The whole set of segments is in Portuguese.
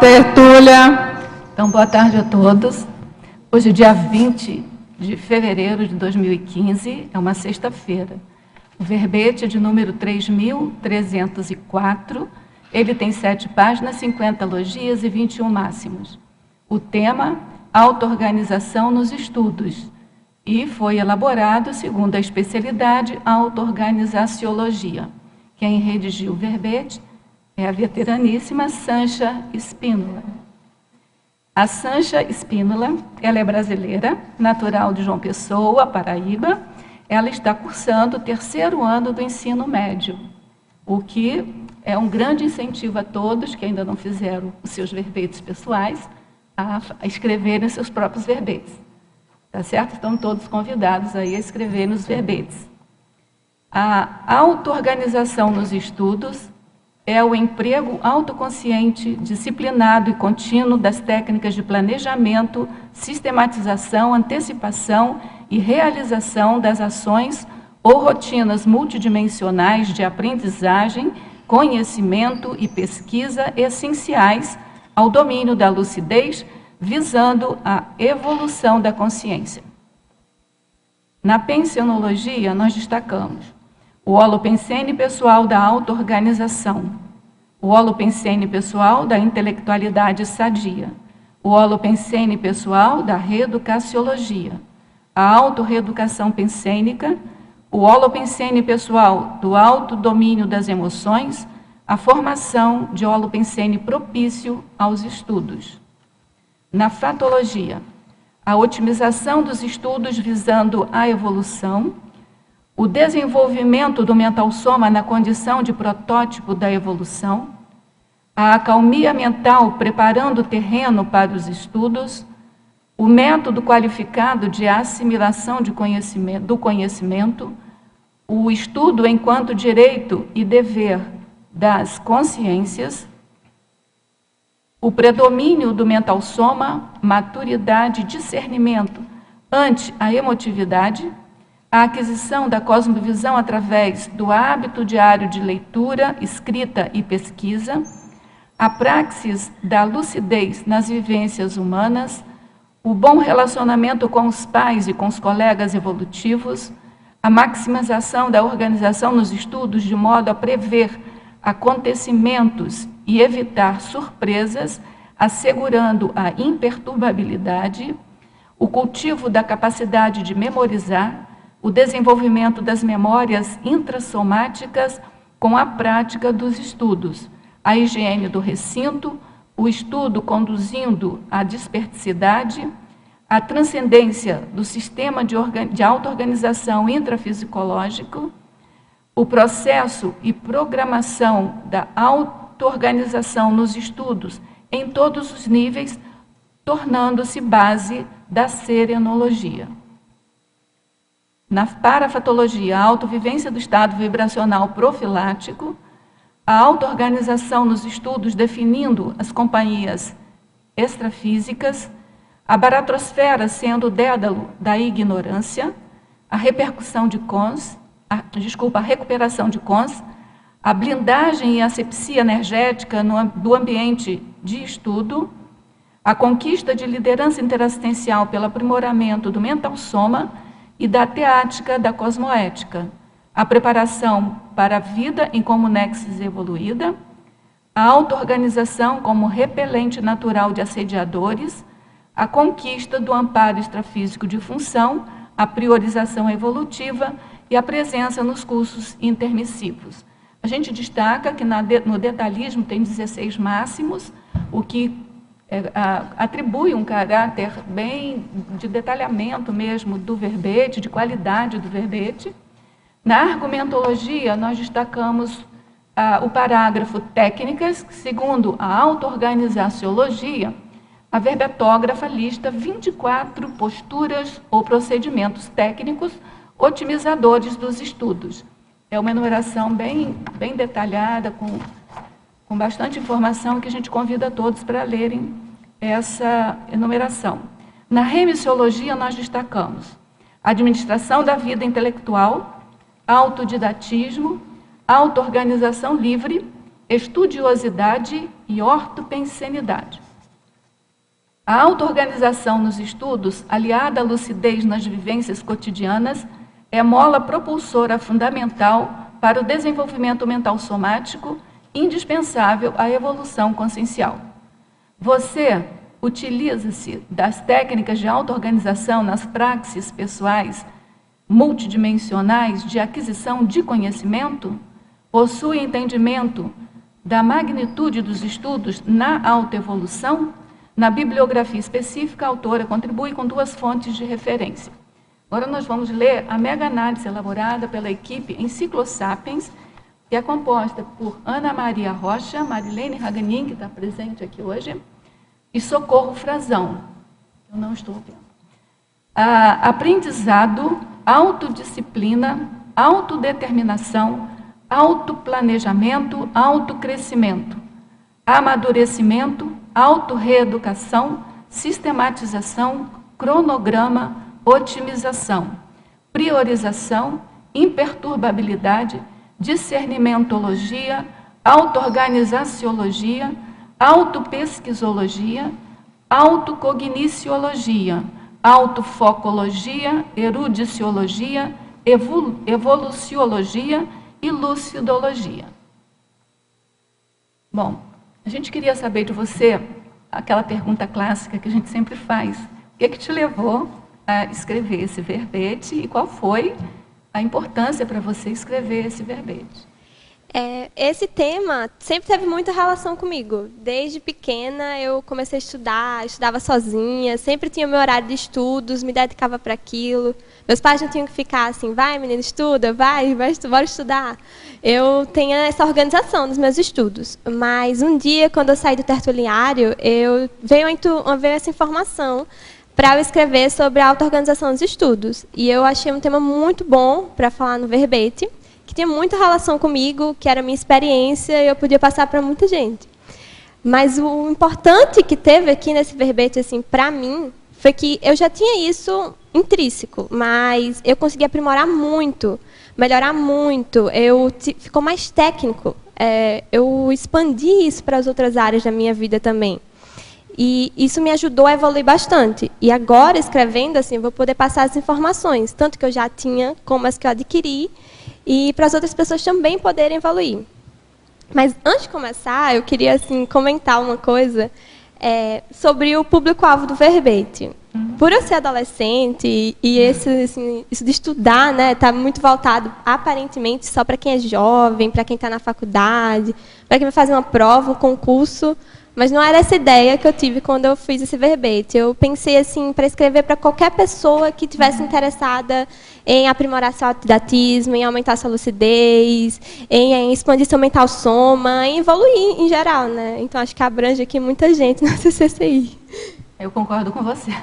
tertúlia. Então, boa tarde a todos. Hoje, dia 20 de fevereiro de 2015, é uma sexta-feira. O verbete é de número 3.304. Ele tem 7 páginas, 50 logias e 21 máximos. O tema, auto-organização nos estudos. E foi elaborado segundo a especialidade auto-organizaciologia. Quem redigiu o verbete é a veteraníssima Sancha Spínola. A Sancha Spínola, ela é brasileira, natural de João Pessoa, Paraíba. Ela está cursando o 3º ano do ensino médio, o que é um grande incentivo a todos que ainda não fizeram os seus verbetes pessoais a escreverem seus próprios verbetes. Tá certo? Estão todos convidados aí a escreverem os verbetes. A auto-organização nos estudos é o emprego autoconsciente, disciplinado e contínuo das técnicas de planejamento, sistematização, antecipação e realização das ações ou rotinas multidimensionais de aprendizagem, conhecimento e pesquisa essenciais ao domínio da lucidez, visando a evolução da consciência. Na pensionologia, nós destacamos o holopensene pessoal da auto-organização, o holopensene pessoal da intelectualidade sadia, o holopensene pessoal da reeducaciologia, a auto-reeducação pensênica, o holopensene pessoal do autodomínio das emoções, a formação de holopensene propício aos estudos. Na fatologia, a otimização dos estudos visando a evolução, o desenvolvimento do mental soma na condição de protótipo da evolução, a acalmia mental preparando o terreno para os estudos, o método qualificado de assimilação do conhecimento, o estudo enquanto direito e dever das consciências, o predomínio do mental soma, maturidade e discernimento ante a emotividade, a aquisição da cosmovisão através do hábito diário de leitura, escrita e pesquisa, a praxis da lucidez nas vivências humanas, o bom relacionamento com os pais e com os colegas evolutivos, a maximização da organização nos estudos de modo a prever acontecimentos e evitar surpresas, assegurando a imperturbabilidade, o cultivo da capacidade de memorizar, o desenvolvimento das memórias intrassomáticas com a prática dos estudos, a higiene do recinto, o estudo conduzindo à disperticidade, a transcendência do sistema de auto-organização intrafisiológico, o processo e programação da auto-organização nos estudos em todos os níveis, tornando-se base da serenologia. Na parafatologia, a autovivência do estado vibracional profilático, a auto-organização nos estudos definindo as companhias extrafísicas, a baratrosfera sendo o dédalo da ignorância, a recuperação de cons, a blindagem e asepsia energética do ambiente de estudo, a conquista de liderança interassistencial pelo aprimoramento do mental soma e da teática da cosmoética, a preparação para a vida em comunexis evoluída, a auto-organização como repelente natural de assediadores, a conquista do amparo extrafísico de função, a priorização evolutiva e a presença nos cursos intermissivos. A gente destaca que no detalhismo tem 16 máximos, o que atribui um caráter bem de detalhamento mesmo do verbete, de qualidade do verbete. Na argumentologia, nós destacamos o parágrafo técnicas, segundo a auto-organizaciologia, a verbetógrafa lista 24 posturas ou procedimentos técnicos otimizadores dos estudos. É uma enumeração bem detalhada, com bastante informação, que a gente convida todos para lerem essa enumeração. Na remissiologia, nós destacamos a administração da vida intelectual, autodidatismo, auto-organização livre estudiosidade e ortopensenidade. A auto-organização nos estudos, aliada à lucidez nas vivências cotidianas, é mola propulsora fundamental para o desenvolvimento mental somático, indispensável à evolução consciencial. Você utiliza-se das técnicas de auto-organização nas praxes pessoais multidimensionais de aquisição de conhecimento? Possui entendimento da magnitude dos estudos na autoevolução? Na bibliografia específica, a autora contribui com 2 fontes de referência. Agora nós vamos ler a mega-análise elaborada pela equipe Enciclosapiens, que é composta por Ana Maria Rocha, Marilene Raganin, que está presente aqui hoje, e Socorro Frazão. Eu não estou vendo. Aprendizado, autodisciplina, autodeterminação, autoplanejamento, autocrescimento, amadurecimento, autorreeducação, sistematização, cronograma, otimização, priorização, imperturbabilidade, discernimentologia, auto-organizaciologia, autopesquisologia, autocogniciologia, autofocologia, erudiciologia, evoluciologia e lucidologia. Bom, a gente queria saber de você aquela pergunta clássica que a gente sempre faz. O que te levou a escrever esse verbete e qual foi a importância para você escrever esse verbete? Esse tema sempre teve muita relação comigo. Desde pequena eu comecei a estudar, estudava sozinha, sempre tinha meu horário de estudos, me dedicava para aquilo. Meus pais não tinham que ficar assim, vai menina, estuda, bora estudar. Eu tenho essa organização dos meus estudos. Mas um dia, quando eu saí do tertuliário, veio essa informação para eu escrever sobre a auto-organização dos estudos. E eu achei um tema muito bom para falar no verbete, que tinha muita relação comigo, que era a minha experiência e eu podia passar para muita gente. Mas o importante que teve aqui nesse verbete, assim, para mim, foi que eu já tinha isso intrínseco, mas eu consegui aprimorar muito, melhorar muito, ficou mais técnico. Eu expandi isso para as outras áreas da minha vida também. E isso me ajudou a evoluir bastante. E agora, escrevendo, assim, vou poder passar as informações, tanto que eu já tinha, como as que eu adquiri, e para as outras pessoas também poderem evoluir. Mas, antes de começar, eu queria assim, comentar uma coisa sobre o público-alvo do verbete. Por eu ser adolescente, e isso de estudar, né, está muito voltado, aparentemente, só para quem é jovem, para quem está na faculdade, para quem vai fazer uma prova, um concurso, mas não era essa ideia que eu tive quando eu fiz esse verbete. Eu pensei assim para escrever para qualquer pessoa que tivesse interessada em aprimorar seu autodidatismo, em aumentar sua lucidez, em expandir seu mental soma, em evoluir em geral, né? Então acho que abrange aqui muita gente na CCCI. Eu concordo com você.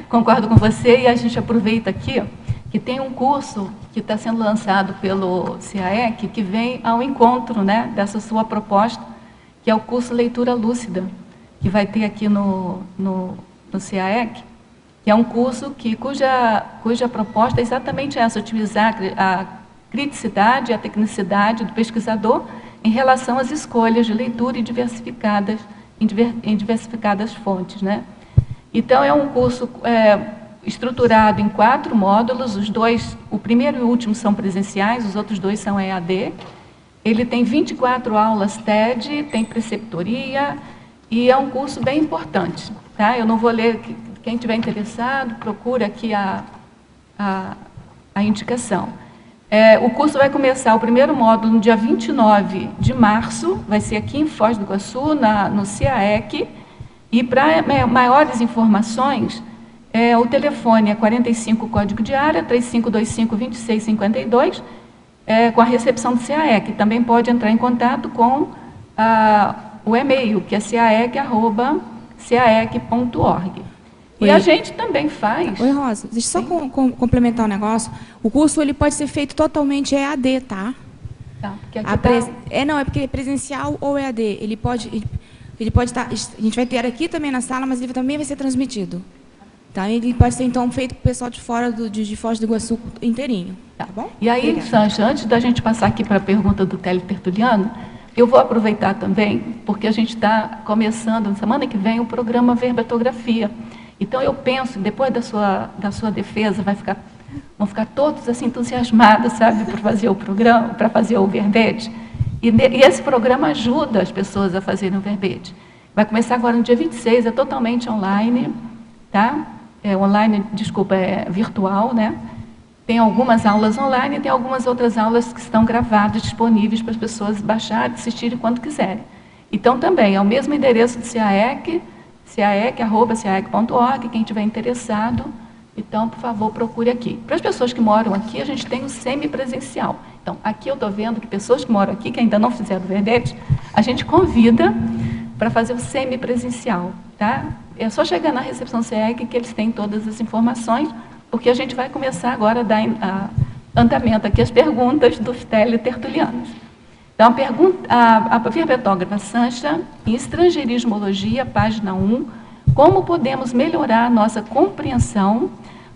Concordo com você e a gente aproveita aqui que tem um curso que está sendo lançado pelo CAEC que vem ao encontro, né, dessa sua proposta, que é o curso Leitura Lúcida, que vai ter aqui no CAEC, que é um curso cuja proposta é exatamente essa, utilizar a criticidade e a tecnicidade do pesquisador em relação às escolhas de leitura em diversificadas fontes, né? Então, é um curso estruturado em 4 módulos, o primeiro e o último são presenciais, os outros 2 são EAD. Ele tem 24 aulas TED, tem preceptoria, e é um curso bem importante. Tá? Eu não vou ler, quem estiver interessado, procura aqui a indicação. O curso vai começar, o primeiro módulo, no dia 29 de março, vai ser aqui em Foz do Iguaçu, no CAEC, e para maiores informações, o telefone é 45, código de área, 3525-2652, com a recepção do CAEC. Também pode entrar em contato com o e-mail, que é caec@caec.org. E a gente também faz... Oi, Rosa, deixa eu só complementar um negócio. O curso ele pode ser feito totalmente EAD, tá? Tá, porque aqui não, é porque é presencial ou EAD. Ele pode estar... A gente vai ter aqui também na sala, mas ele também vai ser transmitido. Tá? Ele pode ser, então, feito para o pessoal de fora de Foz do Iguaçu inteirinho. Tá bom? E aí, Sancha, antes da gente passar aqui para a pergunta do teletertuliano, Eu vou aproveitar também, porque a gente está começando, na semana que vem, o programa Verbetografia. Então, eu penso, depois da sua defesa, vão ficar todos assim, entusiasmados, sabe, por fazer o programa, para fazer o verbete. E esse programa ajuda as pessoas a fazerem o verbete. Vai começar agora no dia 26, é totalmente online, tá? É virtual, né? Tem algumas aulas online e tem algumas outras aulas que estão gravadas, disponíveis para as pessoas baixarem, assistirem quando quiserem. Então, também, é o mesmo endereço do CAEC, caec.org, quem estiver interessado, então, por favor, procure aqui. Para as pessoas que moram aqui, a gente tem o semipresencial. Então, aqui eu estou vendo que pessoas que moram aqui, que ainda não fizeram o verbete, a gente convida para fazer o semipresencial, tá? É só chegar na recepção CAEC que eles têm todas as informações, porque a gente vai começar agora a dar andamento aqui às perguntas dos teletertulianos. Então, a verbetógrafa Sancha, em Estrangeirismologia, página 1, como podemos melhorar a nossa compreensão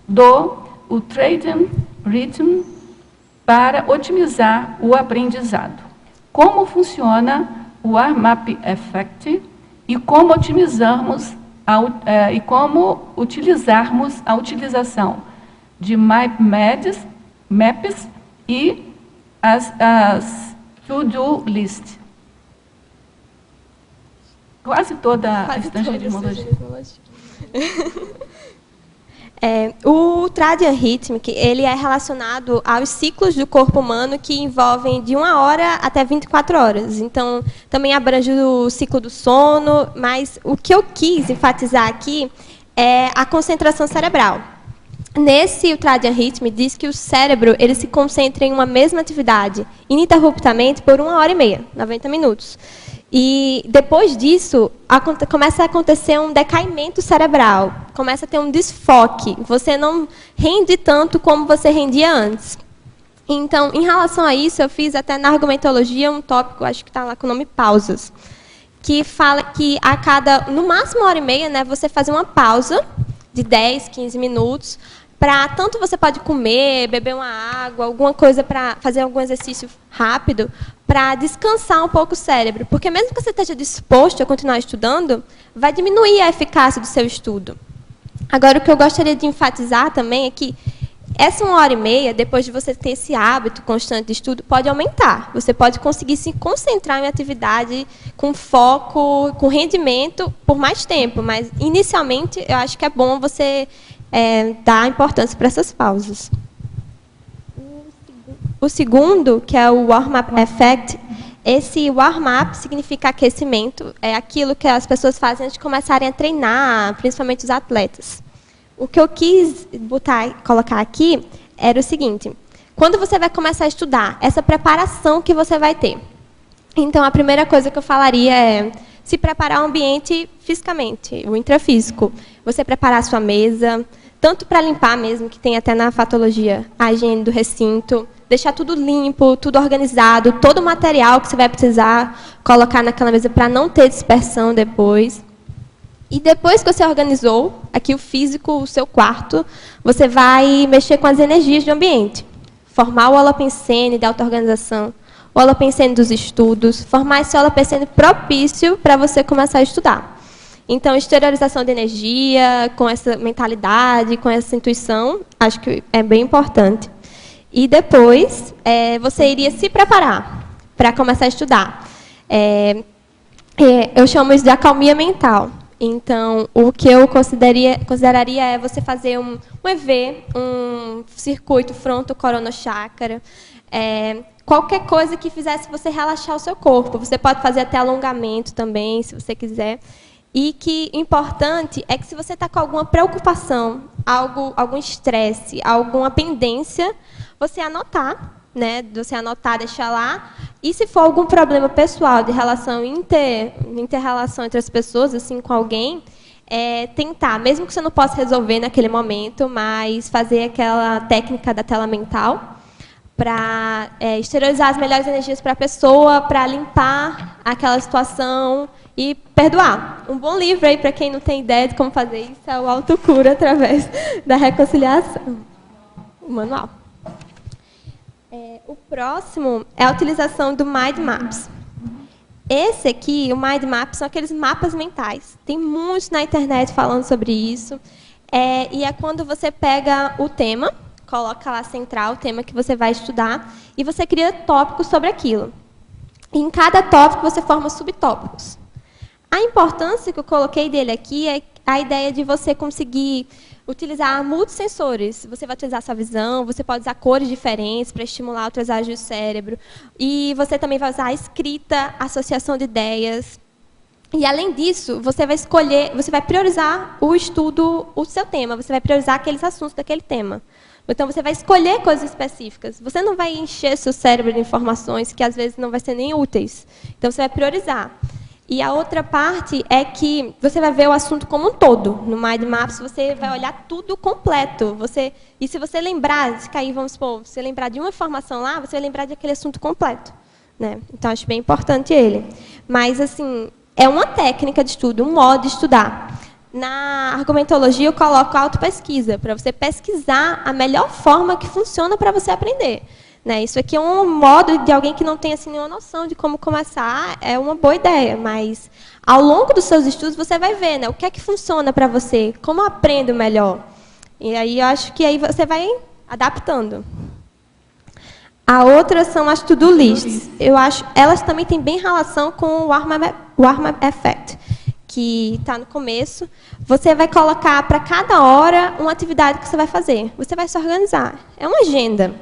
do Ultraden Rhythm para otimizar o aprendizado? Como funciona o warm-up effect e como utilizarmos a utilização de maps e as to-do list. Quase toda a estrangeirismologia. O Ultradian Rhythmic, ele é relacionado aos ciclos do corpo humano que envolvem de 1 hora até 24 horas. Então, também abrange o ciclo do sono, mas o que eu quis enfatizar aqui é a concentração cerebral. Nesse Ultradian Rhythm, diz que o cérebro ele se concentra em uma mesma atividade, ininterruptamente, por 1h30, 90 minutos. E, depois disso, começa a acontecer um decaimento cerebral, começa a ter um desfoque. Você não rende tanto como você rendia antes. Então, em relação a isso, eu fiz até na argumentologia um tópico, acho que está lá com o nome pausas, que fala que a cada, no máximo 1h30, né, você faz uma pausa de 10, 15 minutos, para tanto você pode comer, beber uma água, alguma coisa para fazer algum exercício rápido, para descansar um pouco o cérebro. Porque mesmo que você esteja disposto a continuar estudando, vai diminuir a eficácia do seu estudo. Agora, o que eu gostaria de enfatizar também é que essa 1h30, depois de você ter esse hábito constante de estudo, pode aumentar. Você pode conseguir se concentrar em atividade com foco, com rendimento, por mais tempo. Mas, inicialmente, eu acho que é bom você dar importância para essas pausas. O segundo, que é o warm-up effect, esse warm-up significa aquecimento, é aquilo que as pessoas fazem antes de começarem a treinar, principalmente os atletas. O que eu quis colocar aqui era o seguinte: quando você vai começar a estudar, essa preparação que você vai ter. Então, a primeira coisa que eu falaria é se preparar o ambiente fisicamente, o intrafísico. Você preparar a sua mesa, tanto para limpar mesmo, que tem até na fatologia, a higiene do recinto, deixar tudo limpo, tudo organizado, todo o material que você vai precisar colocar naquela mesa para não ter dispersão depois. E depois que você organizou aqui o físico, o seu quarto, você vai mexer com as energias do ambiente. Formar o holopensene da auto-organização, o holopensene dos estudos, formar esse holopensene propício para você começar a estudar. Então, exteriorização de energia, com essa mentalidade, com essa intuição, acho que é bem importante. E depois, você iria se preparar para começar a estudar. Eu chamo isso de acalmia mental. Então, o que eu consideraria é você fazer um EV, um circuito fronto-coronochakra, qualquer coisa que fizesse você relaxar o seu corpo. Você pode fazer até alongamento também, se você quiser. E que importante é que se você está com alguma preocupação, algum estresse, alguma pendência, você anotar, né? Você anotar, deixar lá. E se for algum problema pessoal de relação inter-relação entre as pessoas, assim, com alguém, tentar, mesmo que você não possa resolver naquele momento, mas fazer aquela técnica da tela mental para exteriorizar as melhores energias para a pessoa, para limpar aquela situação e perdoar. Um bom livro aí para quem não tem ideia de como fazer isso é o Autocura através da reconciliação. O manual. O próximo é a utilização do Mind Maps. Esse aqui, o Mind Map, são aqueles mapas mentais. Tem muitos na internet falando sobre isso. E é quando você pega o tema, coloca lá central, o tema que você vai estudar, e você cria tópicos sobre aquilo. E em cada tópico você forma subtópicos. A importância que eu coloquei dele aqui é a ideia de você conseguir utilizar multissensores. Você vai utilizar sua visão, você pode usar cores diferentes para estimular outras áreas do cérebro. E você também vai usar a escrita, associação de ideias. E, além disso, você vai escolher, você vai priorizar o estudo, o seu tema. Você vai priorizar aqueles assuntos daquele tema. Então, você vai escolher coisas específicas. Você não vai encher seu cérebro de informações que, às vezes, não vai ser nem úteis. Então, você vai priorizar. E a outra parte é que você vai ver o assunto como um todo. No Mind Maps, você vai olhar tudo completo. E se você lembrar, se cair, vamos supor, você lembrar de uma informação lá, você vai lembrar daquele assunto completo. Né? Então, acho bem importante ele. Mas, assim, é uma técnica de estudo, um modo de estudar. Na argumentologia, eu coloco autopesquisa, para você pesquisar a melhor forma que funciona para você aprender. Né? Isso aqui é um modo de alguém que não tem assim, nenhuma noção de como começar, é uma boa ideia, mas ao longo dos seus estudos você vai ver, né, o que é que funciona para você, como eu aprendo melhor. E aí eu acho que aí você vai adaptando. A outra são as to-do lists. Eu acho, elas também têm bem relação com o warm-up effect, que está no começo. Você vai colocar para cada hora uma atividade que você vai fazer. Você vai se organizar. É uma agenda.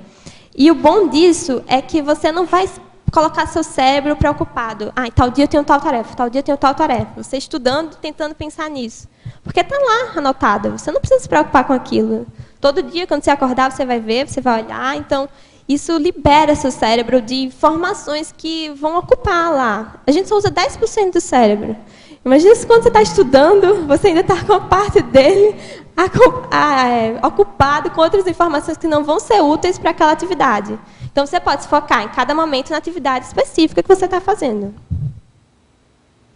E o bom disso é que você não vai colocar seu cérebro preocupado. Tal dia eu tenho tal tarefa, tal dia eu tenho tal tarefa. Você estudando, tentando pensar nisso. Porque está lá anotado. Você não precisa se preocupar com aquilo. Todo dia, quando você acordar, você vai ver, você vai olhar. Então, isso libera seu cérebro de informações que vão ocupar lá. A gente só usa 10% do cérebro. Imagina se quando você está estudando, você ainda está com a parte dele ocupado com outras informações que não vão ser úteis para aquela atividade. Então, você pode se focar em cada momento na atividade específica que você está fazendo.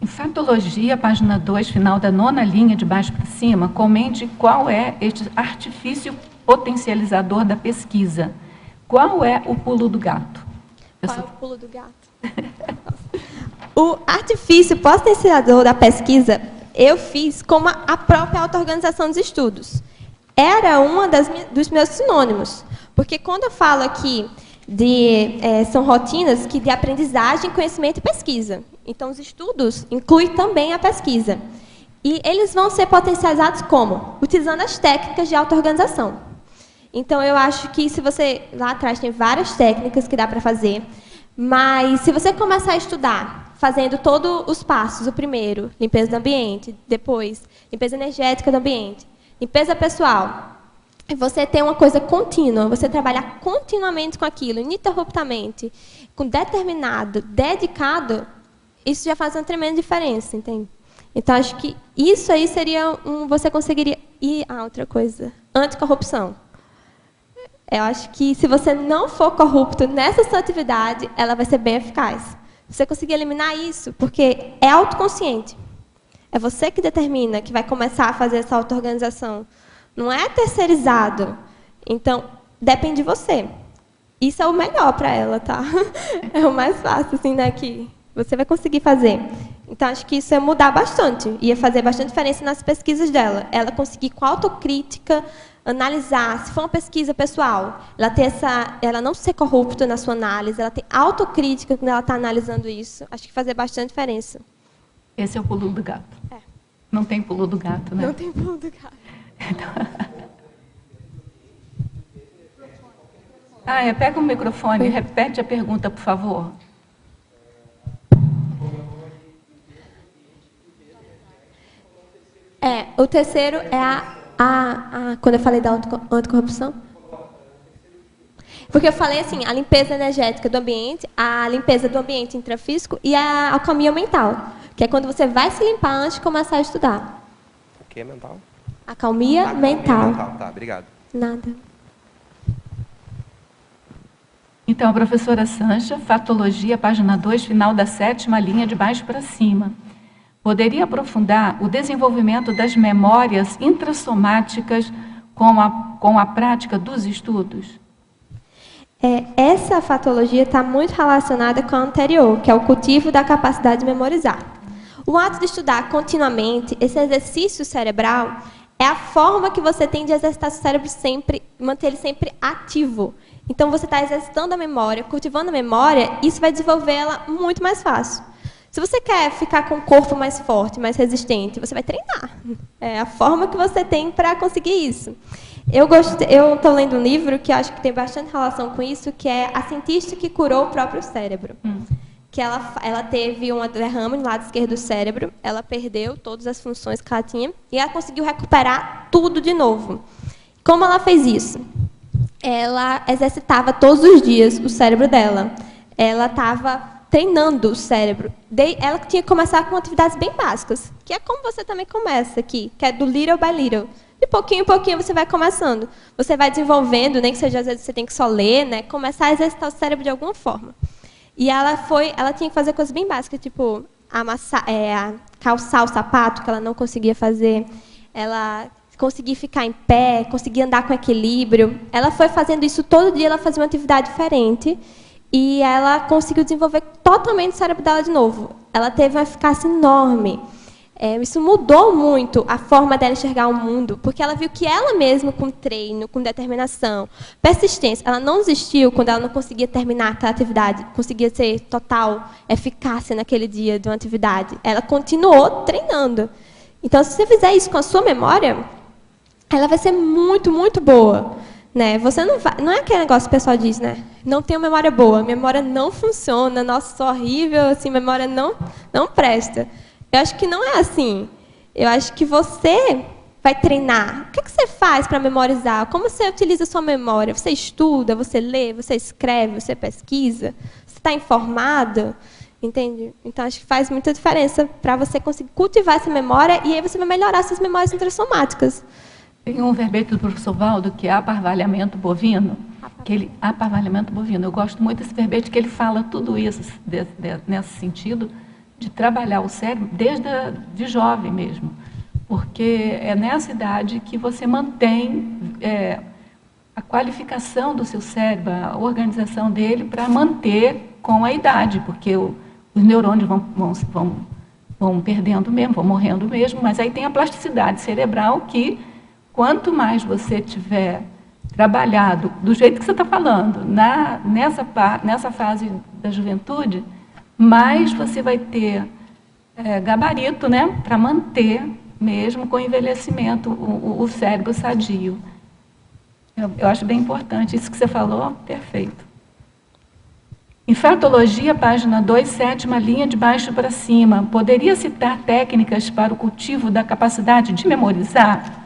Em Fatologia, página 2, final da 9ª linha, de baixo para cima, comente qual é este artifício potencializador da pesquisa. Qual é o pulo do gato? Qual é o pulo do gato? O artifício potencializador da pesquisa eu fiz como a própria auto-organização dos estudos. Era uma dos meus sinônimos. Porque quando eu falo aqui são rotinas de aprendizagem, conhecimento e pesquisa. Então, os estudos incluem também a pesquisa. E eles vão ser potencializados como? Utilizando as técnicas de auto-organização. Então, eu acho que se você... Lá atrás tem várias técnicas que dá para fazer. Mas, se você começar a estudar, fazendo todos os passos, o primeiro, limpeza do ambiente, depois, limpeza energética do ambiente, limpeza pessoal, e você ter uma coisa contínua, você trabalhar continuamente com aquilo, ininterruptamente, com determinado, dedicado, isso já faz uma tremenda diferença, entende? Então, acho que isso aí seria você conseguiria... E outra coisa, anticorrupção. Eu acho que se você não for corrupto nessa sua atividade, ela vai ser bem eficaz. Você conseguir eliminar isso, porque é autoconsciente. É você que determina que vai começar a fazer essa auto-organização. Não é terceirizado. Então, depende de você. Isso é o melhor para ela, tá? É o mais fácil, assim, né, que você vai conseguir fazer. Então, acho que isso ia mudar bastante. Ia fazer bastante diferença nas pesquisas dela. Ela conseguir, com autocrítica, analisar, se for uma pesquisa pessoal, ela não ser corrupta na sua análise, ela ter autocrítica quando ela está analisando isso, acho que fazer bastante diferença. Esse é o pulo do gato. É. Não tem pulo do gato, né? Não tem pulo do gato. Pega o microfone e repete a pergunta, por favor. O terceiro é quando eu falei da anticorrupção? Porque eu falei assim, a limpeza energética do ambiente, a limpeza do ambiente intrafísico e a alcalmia mental, que é quando você vai se limpar antes de começar a estudar. O que é mental? Acalmia mental. Tá, obrigado. Nada. Então, a professora Sancha, Fatologia, página 2, final da 7ª linha, de baixo para cima. Poderia aprofundar o desenvolvimento das memórias intrassomáticas com a prática dos estudos? Essa patologia está muito relacionada com a anterior, que é o cultivo da capacidade de memorizar. O ato de estudar continuamente, esse exercício cerebral, é a forma que você tem de exercitar seu cérebro sempre, manter ele sempre ativo. Então, você está exercitando a memória, cultivando a memória, isso vai desenvolver ela muito mais fácil. Se você quer ficar com o corpo mais forte, mais resistente, você vai treinar. É a forma que você tem para conseguir isso. Eu estou lendo um livro que acho que tem bastante relação com isso, que é A Cientista que Curou o Próprio Cérebro. Que ela teve um derrame no lado esquerdo do cérebro, ela perdeu todas as funções que ela tinha e ela conseguiu recuperar tudo de novo. Como ela fez isso? Ela exercitava todos os dias o cérebro dela. Ela estava treinando o cérebro. Ela tinha que começar com atividades bem básicas, que é como você também começa aqui, que é do little by little. De pouquinho em pouquinho você vai começando. Você vai desenvolvendo, nem que seja às vezes você tem que só ler, né? Começar a exercitar o cérebro de alguma forma. E ela tinha que fazer coisas bem básicas, tipo calçar o sapato, que ela não conseguia fazer. Ela conseguir ficar em pé, conseguir andar com equilíbrio. Ela foi fazendo isso todo dia, ela fazia uma atividade diferente. E ela conseguiu desenvolver totalmente o cérebro dela de novo. Ela teve uma eficácia enorme. Isso mudou muito a forma dela enxergar o mundo, porque ela viu que ela mesma, com treino, com determinação, persistência, ela não desistiu quando ela não conseguia terminar aquela atividade, conseguia ser total eficácia naquele dia de uma atividade. Ela continuou treinando. Então, se você fizer isso com a sua memória, ela vai ser muito, muito boa. Né? Você não é aquele negócio que o pessoal diz, né? Não tenho memória boa, memória não funciona, nossa, sou horrível, assim, memória não presta. Eu acho que não é assim. Eu acho que você vai treinar. O que você faz para memorizar? Como você utiliza a sua memória? Você estuda, você lê, você escreve, você pesquisa? Você está informado? Entende? Então, acho que faz muita diferença para você conseguir cultivar essa memória e aí você vai melhorar suas memórias intrassomáticas. Tem um verbete do professor Valdo, que é aparvalhamento bovino. Aparvalhamento bovino. Eu gosto muito desse verbete, que ele fala tudo isso, nesse sentido, de trabalhar o cérebro desde de jovem mesmo. Porque é nessa idade que você mantém a qualificação do seu cérebro, a organização dele, para manter com a idade, porque os neurônios vão perdendo mesmo, vão morrendo mesmo, mas aí tem a plasticidade cerebral que, quanto mais você tiver trabalhado do jeito que você está falando, nessa fase da juventude, mais você vai ter gabarito, né, para manter, mesmo com o envelhecimento, o cérebro sadio. Eu acho bem importante. Isso que você falou, perfeito. Infectologia, página 2, sétima linha de baixo para cima. Poderia citar técnicas para o cultivo da capacidade de memorizar?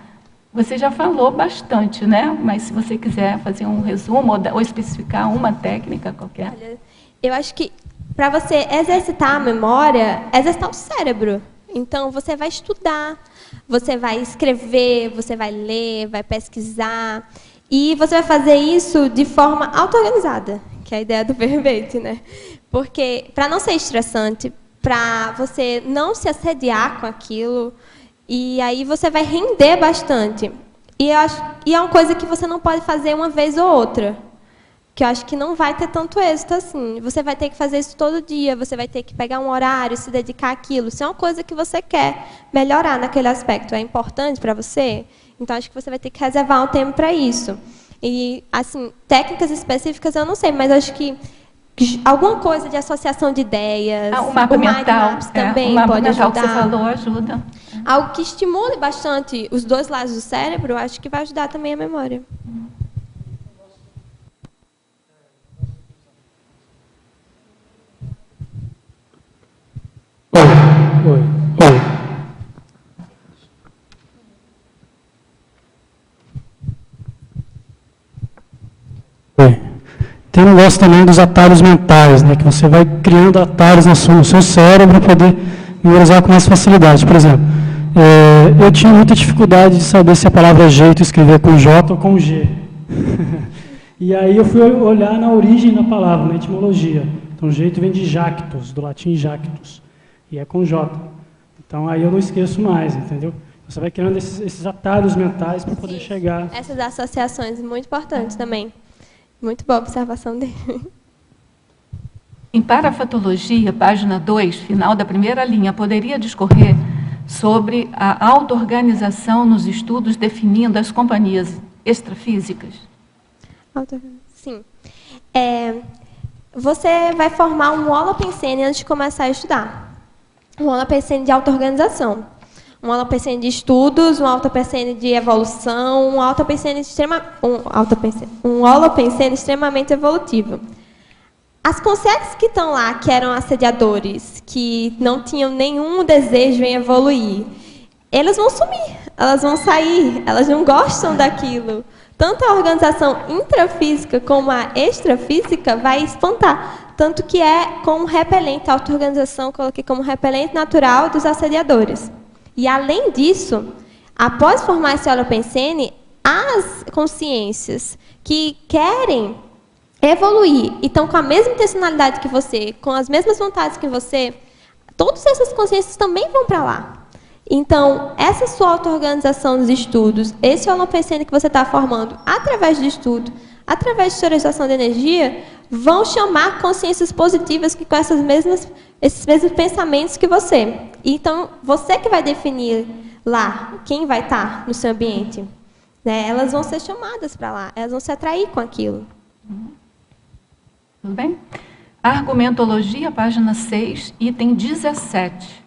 Você já falou bastante, né? Mas se você quiser fazer um resumo ou especificar uma técnica qualquer. Olha, eu acho que para você exercitar a memória, exercitar o cérebro. Então, você vai estudar, você vai escrever, você vai ler, vai pesquisar. E você vai fazer isso de forma auto-organizada, que é a ideia do verbete, né? Porque, para não ser estressante, para você não se assediar com aquilo, e aí você vai render bastante. E é uma coisa que você não pode fazer uma vez ou outra, que eu acho que não vai ter tanto êxito assim. Você vai ter que fazer isso todo dia, você vai ter que pegar um horário, se dedicar àquilo. Se é uma coisa que você quer melhorar naquele aspecto, é importante para você, então acho que você vai ter que reservar um tempo para isso. E, assim, técnicas específicas eu não sei, mas acho que alguma coisa de associação de ideias, o mapa mental também o mapa pode mental ajudar. Que você falou ajuda. Algo que estimule bastante os dois lados do cérebro, acho que vai ajudar também a memória. Oi. Tem um negócio também dos atalhos mentais, né, que você vai criando atalhos no seu cérebro para poder memorizar com mais facilidade. Por exemplo, eu tinha muita dificuldade de saber se a palavra jeito escrever com J ou com G. E aí eu fui olhar na origem da palavra, na etimologia. Então, jeito vem de jactus, do latim jactus, e é com J. Então, aí eu não esqueço mais, entendeu? Você vai criando esses atalhos mentais para poder chegar... Essas associações muito importantes também. Muito boa a observação dele. Em parafatologia, página 2, final da primeira linha, poderia discorrer sobre a auto-organização nos estudos definindo as companhias extrafísicas? Sim. Você vai formar um holopensene antes de começar a estudar. Um holopensene de auto-organização. Um holopensene de estudos, um holopensene de evolução, um holopensene extremamente evolutivo. As consciências que estão lá, que eram assediadores, que não tinham nenhum desejo em evoluir, elas vão sumir, elas vão sair, elas não gostam daquilo. Tanto a organização intrafísica como a extrafísica vai espantar. Tanto que é como repelente, a auto-organização coloquei como repelente natural dos assediadores. E, além disso, após formar esse holopensene, as consciências que querem evoluir e estão com a mesma intencionalidade que você, com as mesmas vontades que você, todas essas consciências também vão para lá. Então, essa sua auto-organização dos estudos, esse holopensene que você está formando através do estudo, através de teorização de energia, vão chamar consciências positivas que com esses mesmos pensamentos que você. Então, você que vai definir lá quem vai estar no seu ambiente. Né? Elas vão ser chamadas para lá, elas vão se atrair com aquilo. Tudo bem? Argumentologia, página 6, item 17.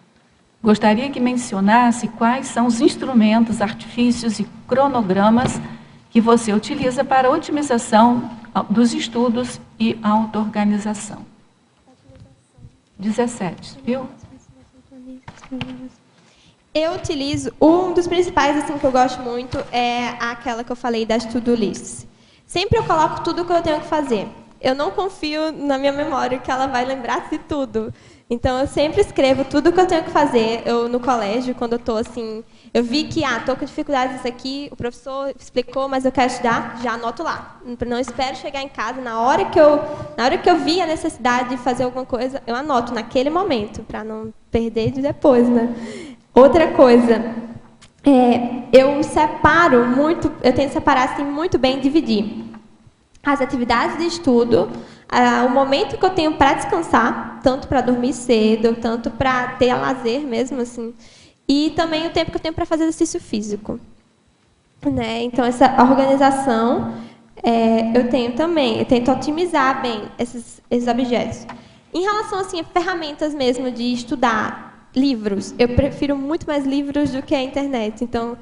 Gostaria que mencionasse quais são os instrumentos, artifícios e cronogramas que você utiliza para a otimização dos estudos e auto-organização. 17, viu? Eu utilizo, um dos principais assim, que eu gosto muito é aquela que eu falei das to-do lists. Sempre eu coloco tudo o que eu tenho que fazer. Eu não confio na minha memória que ela vai lembrar de tudo. Então, eu sempre escrevo tudo o que eu tenho que fazer. Eu, no colégio, quando eu estou assim, eu vi que estou com dificuldades nisso aqui, o professor explicou, mas eu quero estudar, já anoto lá. Não espero chegar em casa, na hora que eu vi a necessidade de fazer alguma coisa, eu anoto naquele momento, para não perder de depois, né? Outra coisa, eu separo muito, eu tento separar assim, muito bem, dividir as atividades de estudo, o momento que eu tenho para descansar, tanto para dormir cedo, tanto para ter lazer mesmo, assim, e também o tempo que eu tenho para fazer exercício físico. Né? Então, essa organização eu tenho também, eu tento otimizar bem esses objetos. Em relação assim, a ferramentas mesmo de estudar, livros, eu prefiro muito mais livros do que a internet. Então,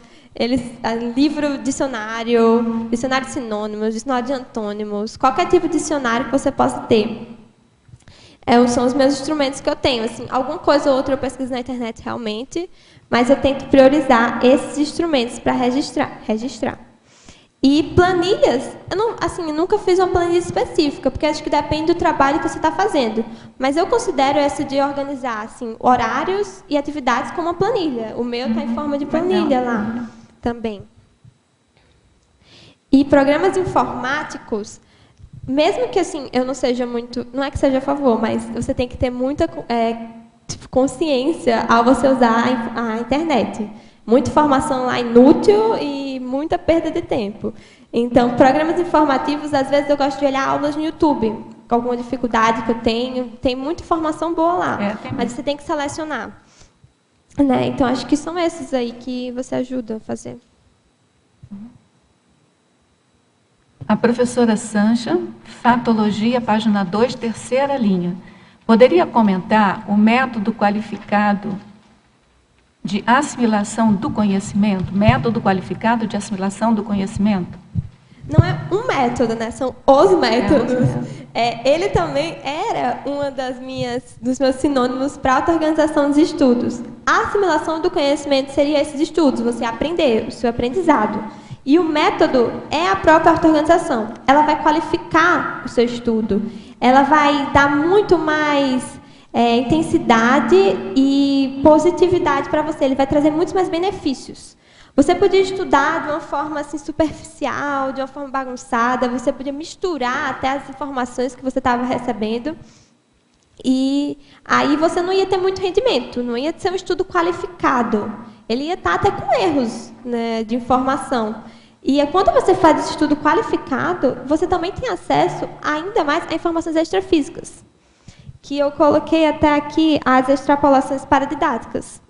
livro, dicionário de sinônimos, dicionário de antônimos, qualquer tipo de dicionário que você possa ter. São os meus instrumentos que eu tenho. Assim, alguma coisa ou outra eu pesquiso na internet realmente, mas eu tento priorizar esses instrumentos para registrar. E planilhas, eu nunca fiz uma planilha específica, porque acho que depende do trabalho que você está fazendo. Mas eu considero essa de organizar assim, horários e atividades como uma planilha. O meu está em forma de planilha lá também. E programas informáticos, mesmo que assim, eu não seja muito, não é que seja a favor, mas você tem que ter muita consciência ao você usar a internet. Muita informação lá inútil e muita perda de tempo. Então, programas informativos, às vezes eu gosto de olhar aulas no YouTube, com alguma dificuldade que eu tenho, tem muita informação boa lá, mas você tem que selecionar. Né? Então, acho que são esses aí que você ajuda a fazer. A professora Sancha, Fatologia, página 2, terceira linha. Poderia comentar o método qualificado de assimilação do conhecimento? Método qualificado de assimilação do conhecimento? Não é um método, né? São os métodos. Ele também era dos meus sinônimos para a auto-organização dos estudos. A assimilação do conhecimento seria esses estudos, você aprender, o seu aprendizado. E o método é a própria auto-organização. Ela vai qualificar o seu estudo. Ela vai dar muito mais intensidade e positividade para você. Ele vai trazer muitos mais benefícios. Você podia estudar de uma forma assim, superficial, de uma forma bagunçada, você podia misturar até as informações que você estava recebendo, e aí você não ia ter muito rendimento, não ia ser um estudo qualificado. Ele ia estar até com erros, né, de informação. E quando você faz esse estudo qualificado, você também tem acesso ainda mais a informações extrafísicas, que eu coloquei até aqui as extrapolações paradidáticas.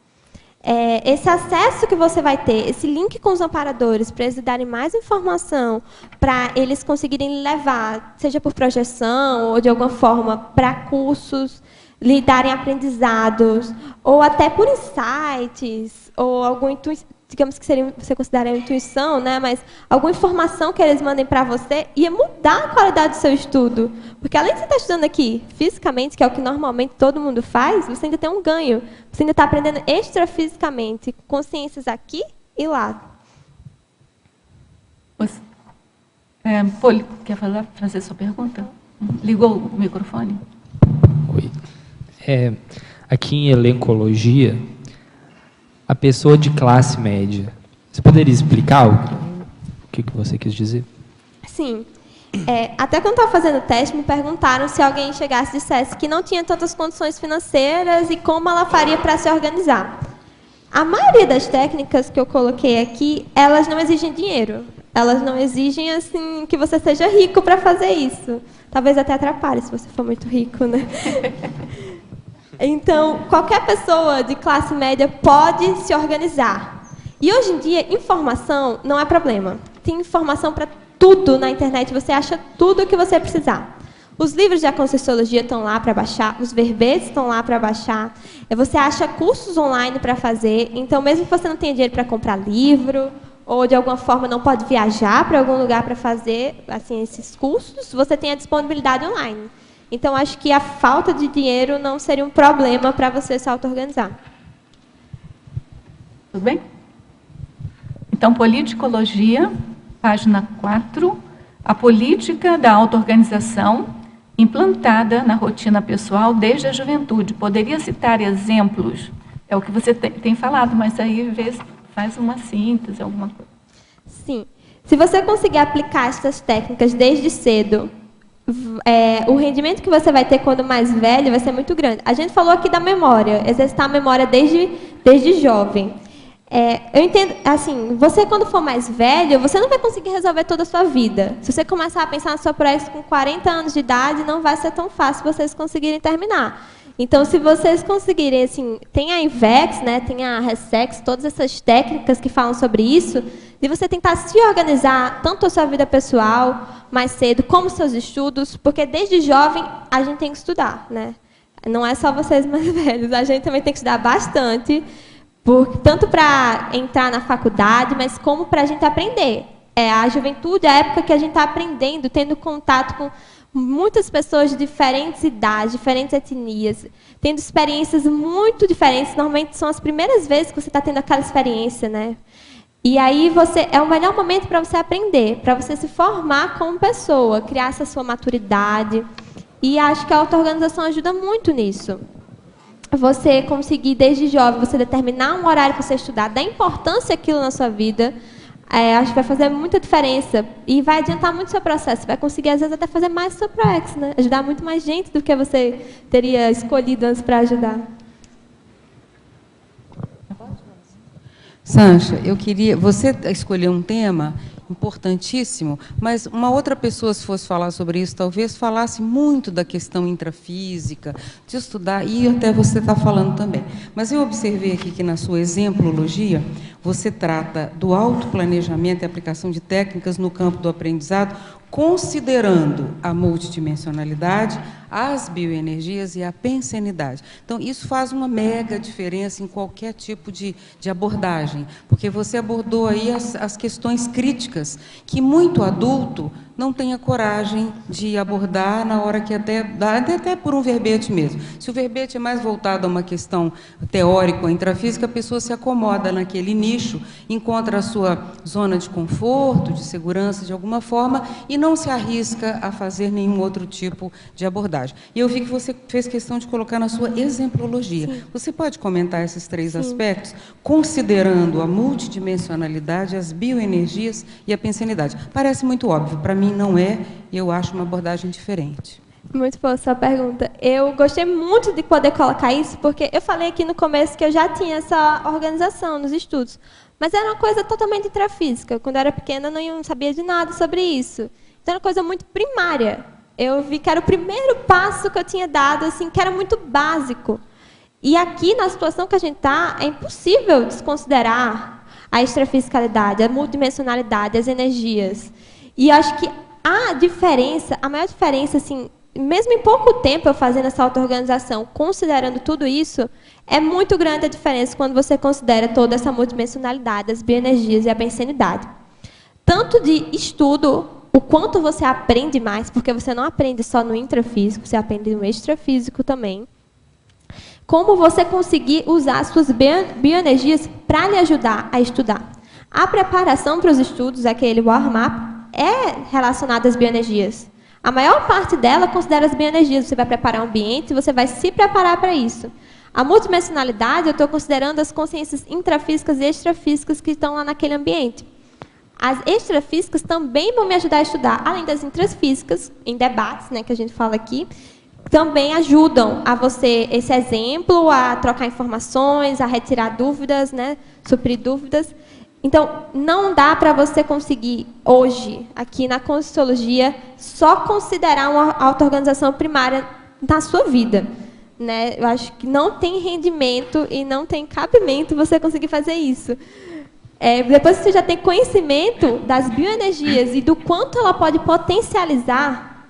Esse acesso que você vai ter, esse link com os amparadores, para eles darem mais informação, para eles conseguirem levar, seja por projeção ou de alguma forma, para cursos, lhe darem aprendizados, ou até por insights, ou algum digamos que seria, você considera intuição, né? Mas alguma informação que eles mandem para você ia mudar a qualidade do seu estudo. Porque além de você estar estudando aqui fisicamente, que é o que normalmente todo mundo faz, você ainda tem um ganho. Você ainda está aprendendo extrafisicamente, consciências aqui e lá. Poli, quer fazer sua pergunta? Ligou o microfone? Oi. Aqui em elencologia, a pessoa de classe média, você poderia explicar o que você quis dizer? Sim. Até quando eu estava fazendo o teste, me perguntaram se alguém chegasse e dissesse que não tinha tantas condições financeiras e como ela faria para se organizar. A maioria das técnicas que eu coloquei aqui, elas não exigem dinheiro. Elas não exigem assim que você seja rico para fazer isso. Talvez até atrapalhe se você for muito rico, né? Então, qualquer pessoa de classe média pode se organizar. E hoje em dia, informação não é problema. Tem informação para tudo na internet, você acha tudo o que você precisar. Os livros de Conscienciologia estão lá para baixar, os verbetes estão lá para baixar, você acha cursos online para fazer, então mesmo que você não tenha dinheiro para comprar livro, ou de alguma forma não pode viajar para algum lugar para fazer assim, esses cursos, você tem a disponibilidade online. Então, acho que a falta de dinheiro não seria um problema para você se auto-organizar. Tudo bem? Então, politicologia, página 4. A política da auto-organização implantada na rotina pessoal desde a juventude. Poderia citar exemplos? É o que você tem falado, mas aí faz uma síntese, alguma coisa. Sim. Se você conseguir aplicar essas técnicas desde cedo, o rendimento que você vai ter quando mais velho vai ser muito grande. A gente falou aqui da memória, exercitar a memória desde jovem. Eu entendo, assim, você quando for mais velho, você não vai conseguir resolver toda a sua vida. Se você começar a pensar na sua projeto com 40 anos de idade, não vai ser tão fácil vocês conseguirem terminar. Então, se vocês conseguirem, assim, tem a INVEX, né, tem a RESEX, todas essas técnicas que falam sobre isso, de você tentar se organizar, tanto a sua vida pessoal, mais cedo, como seus estudos, porque desde jovem a gente tem que estudar, né? Não é só vocês mais velhos, a gente também tem que estudar bastante, tanto para entrar na faculdade, mas como para a gente aprender. A juventude é a época que a gente está aprendendo, tendo contato com muitas pessoas de diferentes idades, diferentes etnias, tendo experiências muito diferentes. Normalmente são as primeiras vezes que você está tendo aquela experiência, né? E aí é o melhor momento para você aprender, para você se formar como pessoa, criar essa sua maturidade. E acho que a auto-organização ajuda muito nisso. Você conseguir, desde jovem, você determinar um horário para você estudar, dar importância àquilo na sua vida, acho que vai fazer muita diferença e vai adiantar muito o seu processo. Você vai conseguir, às vezes, até fazer mais o seu ProEx, né? Ajudar muito mais gente do que você teria escolhido antes para ajudar. Sancha, você escolheu um tema importantíssimo, mas uma outra pessoa, se fosse falar sobre isso, talvez falasse muito da questão intrafísica, de estudar, e até você está falando também. Mas eu observei aqui que na sua exemplologia, você trata do autoplanejamento e aplicação de técnicas no campo do aprendizado, considerando a multidimensionalidade, as bioenergias e a pensenidade. Então, isso faz uma mega diferença em qualquer tipo de abordagem, porque você abordou aí as questões críticas, que muito adulto não tem a coragem de abordar na hora que até por um verbete mesmo. Se o verbete é mais voltado a uma questão teórica ou intrafísica, a pessoa se acomoda naquele nicho, encontra a sua zona de conforto, de segurança de alguma forma, e não se arrisca a fazer nenhum outro tipo de abordagem. E eu vi que você fez questão de colocar na sua exemplologia. Sim. Você pode comentar esses três aspectos, considerando a multidimensionalidade, as bioenergias e a pensenidade? Parece muito óbvio, para mim não é, e eu acho uma abordagem diferente. Muito boa a sua pergunta. Eu gostei muito de poder colocar isso, porque eu falei aqui no começo que eu já tinha essa organização nos estudos. Mas era uma coisa totalmente intrafísica. Quando eu era pequena, eu não sabia de nada sobre isso. Então, era uma coisa muito primária. Eu vi que era o primeiro passo que eu tinha dado, assim, que era muito básico. E aqui, na situação que a gente está, é impossível desconsiderar a extrafisicalidade, a multidimensionalidade, as energias. E acho que a maior diferença, assim, mesmo em pouco tempo eu fazendo essa auto-organização, considerando tudo isso, é muito grande a diferença quando você considera toda essa multidimensionalidade, as bioenergias e a pensenidade. Tanto de estudo, o quanto você aprende mais, porque você não aprende só no intrafísico, você aprende no extrafísico também. Como você conseguir usar as suas bioenergias para lhe ajudar a estudar. A preparação para os estudos, aquele warm-up, é relacionada às bioenergias. A maior parte dela considera as bioenergias. Você vai preparar o ambiente, você vai se preparar para isso. A multidimensionalidade, eu estou considerando as consciências intrafísicas e extrafísicas que estão lá naquele ambiente. As extrafísicas também vão me ajudar a estudar, além das intrafísicas, em debates, né, que a gente fala aqui, também ajudam a você, esse exemplo, a trocar informações, a retirar dúvidas, né, suprir dúvidas. Então, não dá para você conseguir, hoje, aqui na Conscienciologia, só considerar uma auto-organização primária na sua vida. Né? Eu acho que não tem rendimento e não tem cabimento você conseguir fazer isso. Depois que você já tem conhecimento das bioenergias e do quanto ela pode potencializar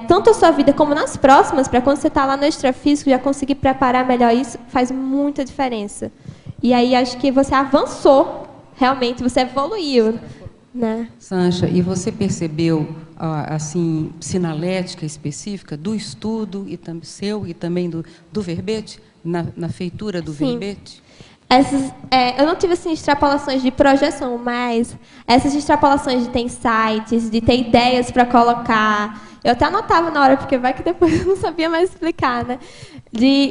tanto a sua vida como nas próximas, para quando você está lá no extrafísico, já conseguir preparar melhor isso, faz muita diferença. E aí, acho que você avançou. Realmente, você evoluiu, né? Sancha, e você percebeu, assim, sinalética específica do estudo e também do verbete, na feitura do Sim. verbete? Eu não tive assim, extrapolações de projeção, mas essas extrapolações de ter insights, de ter ideias para colocar, eu até anotava na hora, porque vai que depois eu não sabia mais explicar, né?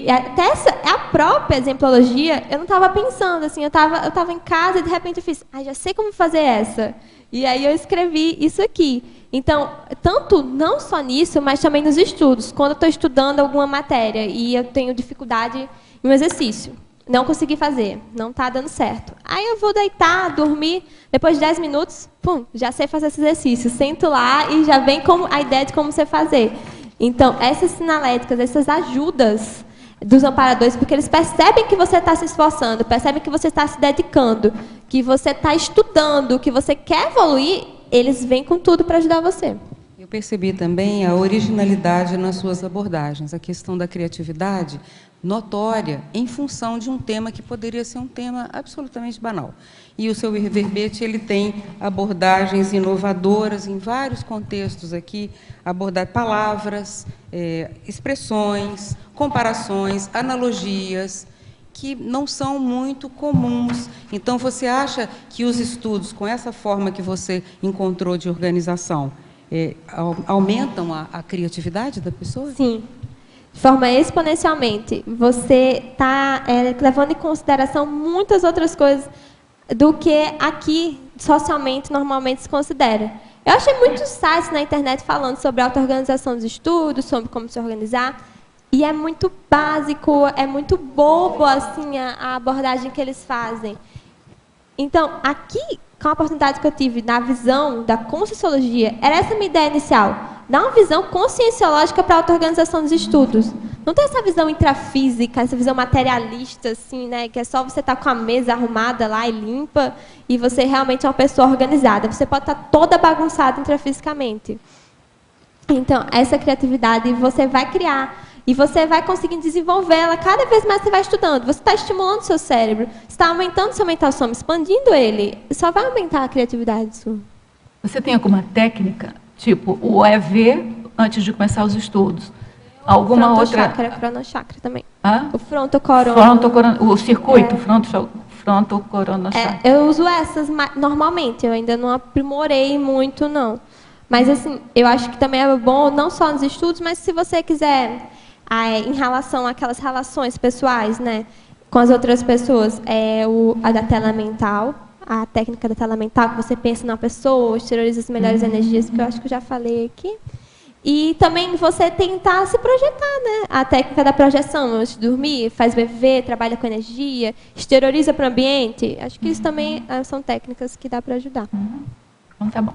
Até a própria exemplologia, eu não estava pensando, assim, eu estava em casa e de repente eu fiz, já sei como fazer essa. E aí eu escrevi isso aqui. Então, tanto não só nisso, mas também nos estudos. Quando eu estou estudando alguma matéria e eu tenho dificuldade em um exercício, não consegui fazer, não está dando certo. Aí eu vou deitar, dormir, depois de 10 minutos, já sei fazer esse exercício. Sento lá e já vem a ideia de como você fazer. Então, essas sinaléticas, essas ajudas dos amparadores, porque eles percebem que você está se esforçando, percebem que você está se dedicando, que você está estudando, que você quer evoluir, eles vêm com tudo para ajudar você. Eu percebi também a originalidade nas suas abordagens, a questão da criatividade notória em função de um tema que poderia ser um tema absolutamente banal. E o seu verbete, ele tem abordagens inovadoras em vários contextos aqui, abordar palavras, expressões, comparações, analogias, que não são muito comuns. Então, você acha que os estudos, com essa forma que você encontrou de organização, aumentam a criatividade da pessoa? Sim. De forma exponencialmente. Você está levando em consideração muitas outras coisas do que aqui, socialmente, normalmente se considera. Eu achei muitos sites na internet falando sobre a auto-organização dos estudos, sobre como se organizar, e é muito básico, é muito bobo assim, a abordagem que eles fazem. Então, aqui, com a oportunidade que eu tive na visão da Conscienciologia, era essa a minha ideia inicial. Dar uma visão conscienciológica para a auto-organização dos estudos. Não tem essa visão intrafísica, essa visão materialista, assim, né, que é só você estar com a mesa arrumada lá e limpa e você realmente é uma pessoa organizada. Você pode estar toda bagunçada intrafisicamente. Então, essa criatividade você vai criar e você vai conseguir desenvolvê-la cada vez mais que você vai estudando. Você está estimulando o seu cérebro, você está aumentando o seu mental soma, expandindo ele. Só vai aumentar a criatividade sua. Você tem alguma técnica, tipo o EV, antes de começar os estudos? Alguma outra? Cronochakra também. Hã? O frontocorona. O circuito, frontocorona chakra. Eu uso essas normalmente, eu ainda não aprimorei muito, não. Mas, assim, eu acho que também é bom, não só nos estudos, mas se você quiser, em relação àquelas relações pessoais, né, com as outras pessoas, a da tela mental, a técnica da tela mental, que você pensa na pessoa, exterioriza as melhores energias, que eu acho que eu já falei aqui. E também você tentar se projetar, né? A técnica da projeção, antes de dormir, faz BV, trabalha com energia, exterioriza para o ambiente. Acho que isso também são técnicas que dá para ajudar. Então, tá bom.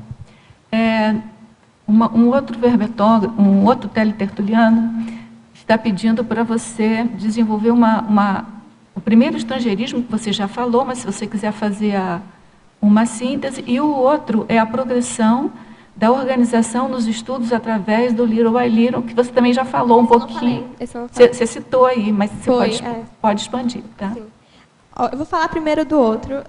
Um outro teletertuliano está pedindo para você desenvolver o primeiro estrangeirismo, que você já falou, mas se você quiser fazer uma síntese, e o outro é a progressão da organização nos estudos através do Little by Little, que você também já falou um pouquinho. Você citou aí, mas você pode expandir. Tá? Sim. Eu vou falar primeiro do outro,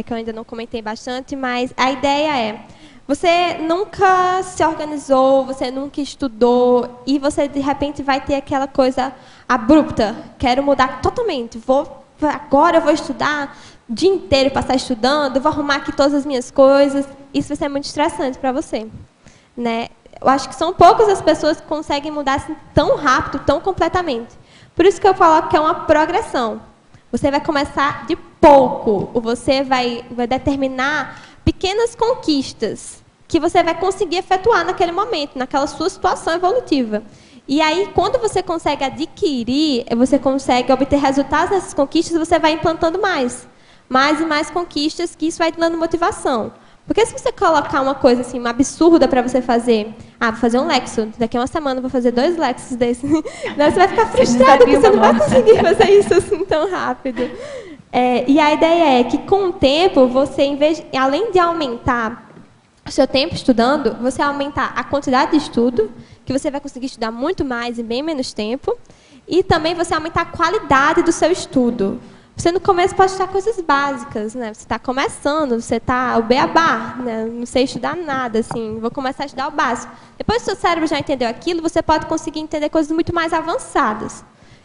que eu ainda não comentei bastante, mas a ideia é, você nunca se organizou, você nunca estudou, e você, de repente, vai ter aquela coisa abrupta, quero mudar totalmente, agora eu vou estudar o dia inteiro, passar estudando, vou arrumar aqui todas as minhas coisas. Isso vai ser muito estressante para você, né? Eu acho que são poucas as pessoas que conseguem mudar assim tão rápido, tão completamente. Por isso que eu coloco que é uma progressão. Você vai começar de pouco, você vai determinar pequenas conquistas que você vai conseguir efetuar naquele momento, naquela sua situação evolutiva. E aí, quando você consegue adquirir, você consegue obter resultados nessas conquistas, você vai implantando mais e mais conquistas, que isso vai te dando motivação. Porque se você colocar uma coisa assim, uma absurda para você fazer, vou fazer um Lexo, daqui a uma semana eu vou fazer 2 Lexos desses, você vai ficar frustrado porque você não vai conseguir fazer isso assim tão rápido. E a ideia é que, com o tempo, você, além de aumentar o seu tempo estudando, você aumentar a quantidade de estudo, que você vai conseguir estudar muito mais em bem menos tempo, e também você aumentar a qualidade do seu estudo. Você no começo pode estudar coisas básicas, né? Você está começando, você está o beabá, né? Não sei estudar nada, assim, vou começar a estudar o básico. Depois que o seu cérebro já entendeu aquilo, você pode conseguir entender coisas muito mais avançadas.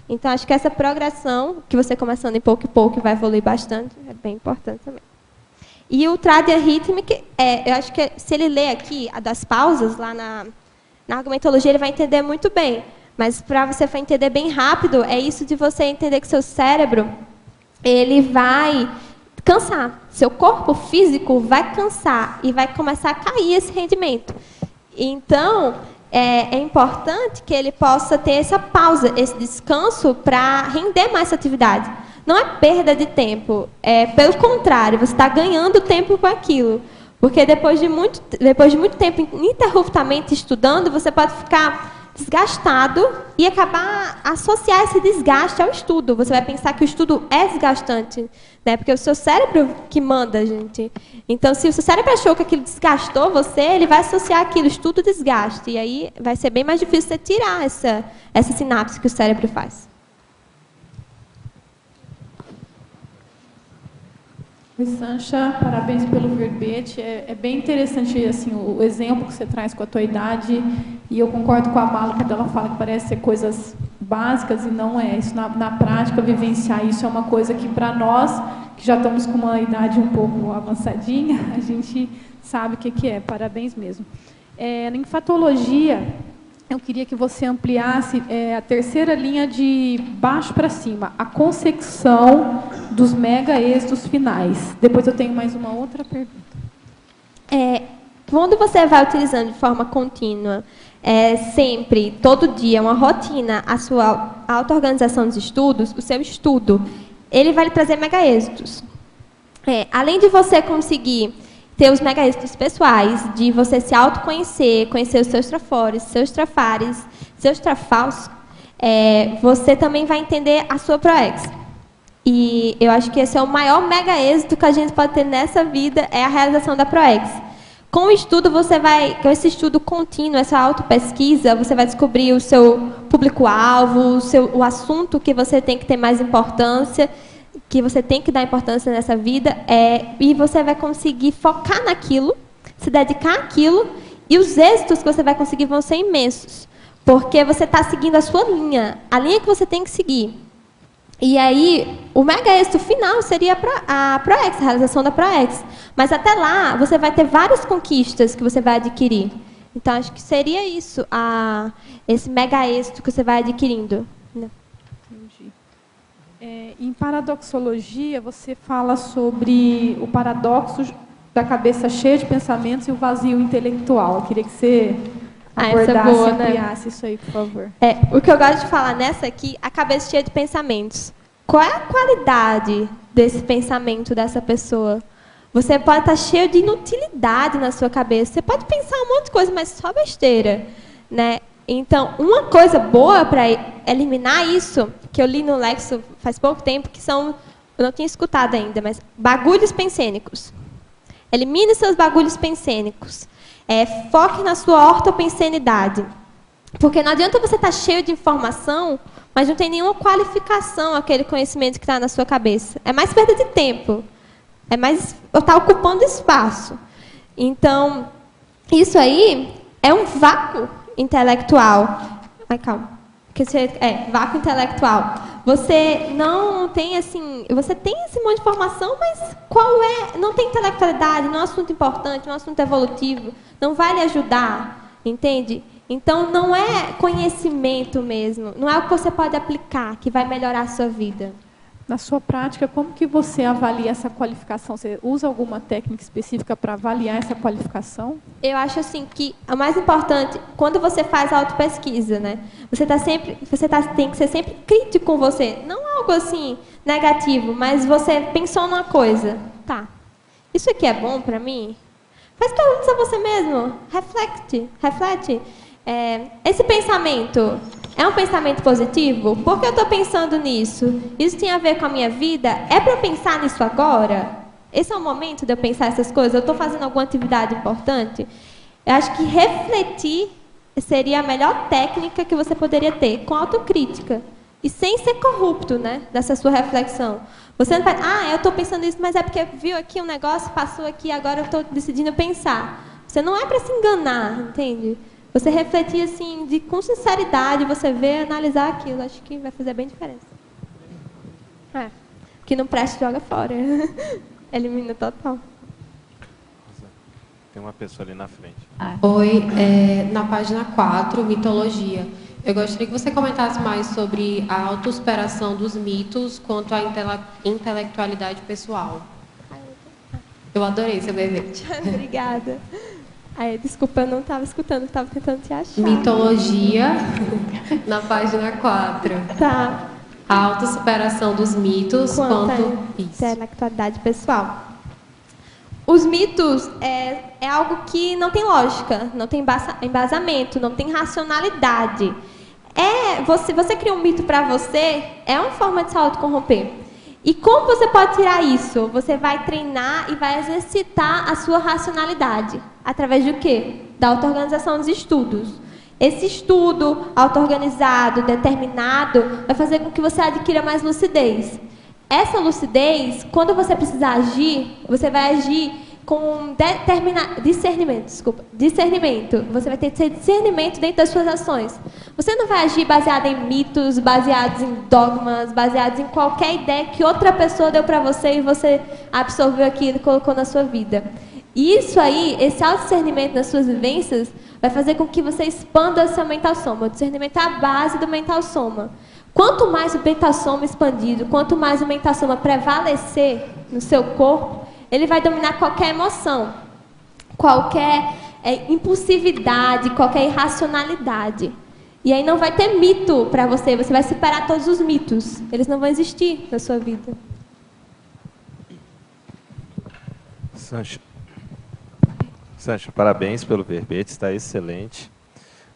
Então, acho que essa progressão, que você começando em pouco vai evoluir bastante, é bem importante também. E o Trádia Rítmica, eu acho que se ele ler aqui a das pausas, lá na argumentologia, ele vai entender muito bem. Mas para você entender bem rápido, é isso de você entender que seu cérebro, ele vai cansar. Seu corpo físico vai cansar e vai começar a cair esse rendimento. Então, é importante que ele possa ter essa pausa, esse descanso, para render mais essa atividade. Não é perda de tempo, pelo contrário, você está ganhando tempo com aquilo. Porque depois de muito tempo ininterruptamente estudando, você pode ficar desgastado e acabar associar esse desgaste ao estudo. Você vai pensar que o estudo é desgastante, né? Porque é o seu cérebro que manda, gente. Então, se o seu cérebro achou que aquilo desgastou você, ele vai associar aquilo, estudo, desgaste. E aí vai ser bem mais difícil você tirar essa sinapse que o cérebro faz. Oi, Sancha, parabéns pelo verbete. É bem interessante assim, o exemplo que você traz com a tua idade, e eu concordo com a Mala quando ela fala que parece ser coisas básicas, e não é. Isso, na prática, vivenciar isso é uma coisa que, para nós, que já estamos com uma idade um pouco avançadinha, a gente sabe o que é. Parabéns mesmo. Na infatologia, eu queria que você ampliasse a terceira linha de baixo para cima, a consecução dos mega êxitos finais. Depois eu tenho mais uma outra pergunta. Quando você vai utilizando de forma contínua, sempre, todo dia, uma rotina, a sua auto-organização dos estudos, o seu estudo, ele vai lhe trazer mega êxitos. Além de você conseguir ter os mega êxitos pessoais, de você se autoconhecer, conhecer os seus trafores, seus trafares, seus trafals, você também vai entender a sua proex. E eu acho que esse é o maior mega êxito que a gente pode ter nessa vida, é a realização da proex. Com o estudo, com esse estudo contínuo, essa autopesquisa, você vai descobrir o seu público-alvo, o assunto que você tem que ter mais importância, que você tem que dar importância nessa vida, e você vai conseguir focar naquilo, se dedicar àquilo, e os êxitos que você vai conseguir vão ser imensos, porque você está seguindo a sua linha, a linha que você tem que seguir. E aí, o mega êxito final seria a ProEx, a realização da ProEx. Mas até lá, você vai ter várias conquistas que você vai adquirir. Então, acho que seria isso, esse mega êxito que você vai adquirindo. Entendi. Em paradoxologia, você fala sobre o paradoxo da cabeça cheia de pensamentos e o vazio intelectual. Eu queria que você Ah, essa é abordasse boa, e né? ampliasse isso aí, por favor. O que eu gosto de falar nessa aqui, a cabeça cheia de pensamentos. Qual é a qualidade desse pensamento dessa pessoa? Você pode estar cheio de inutilidade na sua cabeça. Você pode pensar um monte de coisa, mas só besteira, né? Então, uma coisa boa para eliminar isso, que eu li no Lexo faz pouco tempo, que são, eu não tinha escutado ainda, mas bagulhos pensênicos. Elimine seus bagulhos pensênicos. Foque na sua ortopensenidade. Porque não adianta você estar cheio de informação, mas não tem nenhuma qualificação aquele conhecimento que está na sua cabeça. É mais perda de tempo. É mais estar ocupando espaço. Então, isso aí é um vácuo intelectual. Ai, calma. Vácuo intelectual. Você não tem, assim... Você tem esse monte de informação, mas qual é... Não tem intelectualidade, não é um assunto importante, não é um assunto evolutivo. Não vai lhe ajudar, entende? Então, não é conhecimento mesmo. Não é o que você pode aplicar que vai melhorar a sua vida. Na sua prática, como que você avalia essa qualificação? Você usa alguma técnica específica para avaliar essa qualificação? Eu acho assim que o mais importante, quando você faz a autopesquisa, né? Tem que ser sempre crítico com você. Não algo assim negativo, mas você pensou numa coisa. Tá, isso aqui é bom para mim? Faz perguntas a você mesmo. Reflete. Esse pensamento é um pensamento positivo? Por que eu estou pensando nisso? Isso tem a ver com a minha vida? É para eu pensar nisso agora? Esse é o momento de eu pensar essas coisas? Eu estou fazendo alguma atividade importante? Eu acho que refletir seria a melhor técnica que você poderia ter, com autocrítica. E sem ser corrupto, né, dessa sua reflexão. Você não vai, eu estou pensando isso, mas é porque viu aqui um negócio, passou aqui, agora eu estou decidindo pensar. Você não é para se enganar, entende? Você refletir assim, com sinceridade, você ver, analisar aquilo. Acho que vai fazer bem diferença. Que não presta, joga fora. Elimina total. Tem uma pessoa ali na frente. Oi, na página 4, mitologia. Eu gostaria que você comentasse mais sobre a autossuperação dos mitos quanto à intelectualidade pessoal. Eu adorei seu verbete. Obrigada. Desculpa, eu não estava escutando, estava tentando te achar. Mitologia, na página 4. Tá. A autossuperação dos mitos quanto à intelectualidade pessoal. Os mitos é algo que não tem lógica, não tem embasamento, não tem racionalidade. Você cria um mito para você, é uma forma de se autocorromper. E como você pode tirar isso? Você vai treinar e vai exercitar a sua racionalidade. Através de o quê? Da auto-organização dos estudos. Esse estudo auto-organizado, determinado, vai fazer com que você adquira mais lucidez. Essa lucidez, quando você precisar agir, você vai agir com discernimento. Você vai ter discernimento dentro das suas ações. Você não vai agir baseado em mitos, baseados em dogmas, baseados em qualquer ideia que outra pessoa deu para você e você absorveu aquilo e colocou na sua vida. E isso aí, esse autodiscernimento nas suas vivências, vai fazer com que você expanda a sua mental soma. O discernimento é a base do mental soma. Quanto mais o mental soma expandido, quanto mais o mental soma prevalecer no seu corpo, ele vai dominar qualquer emoção, qualquer impulsividade, qualquer irracionalidade. E aí não vai ter mito para você, você vai separar todos os mitos. Eles não vão existir na sua vida. Sancha, parabéns pelo verbete, está excelente.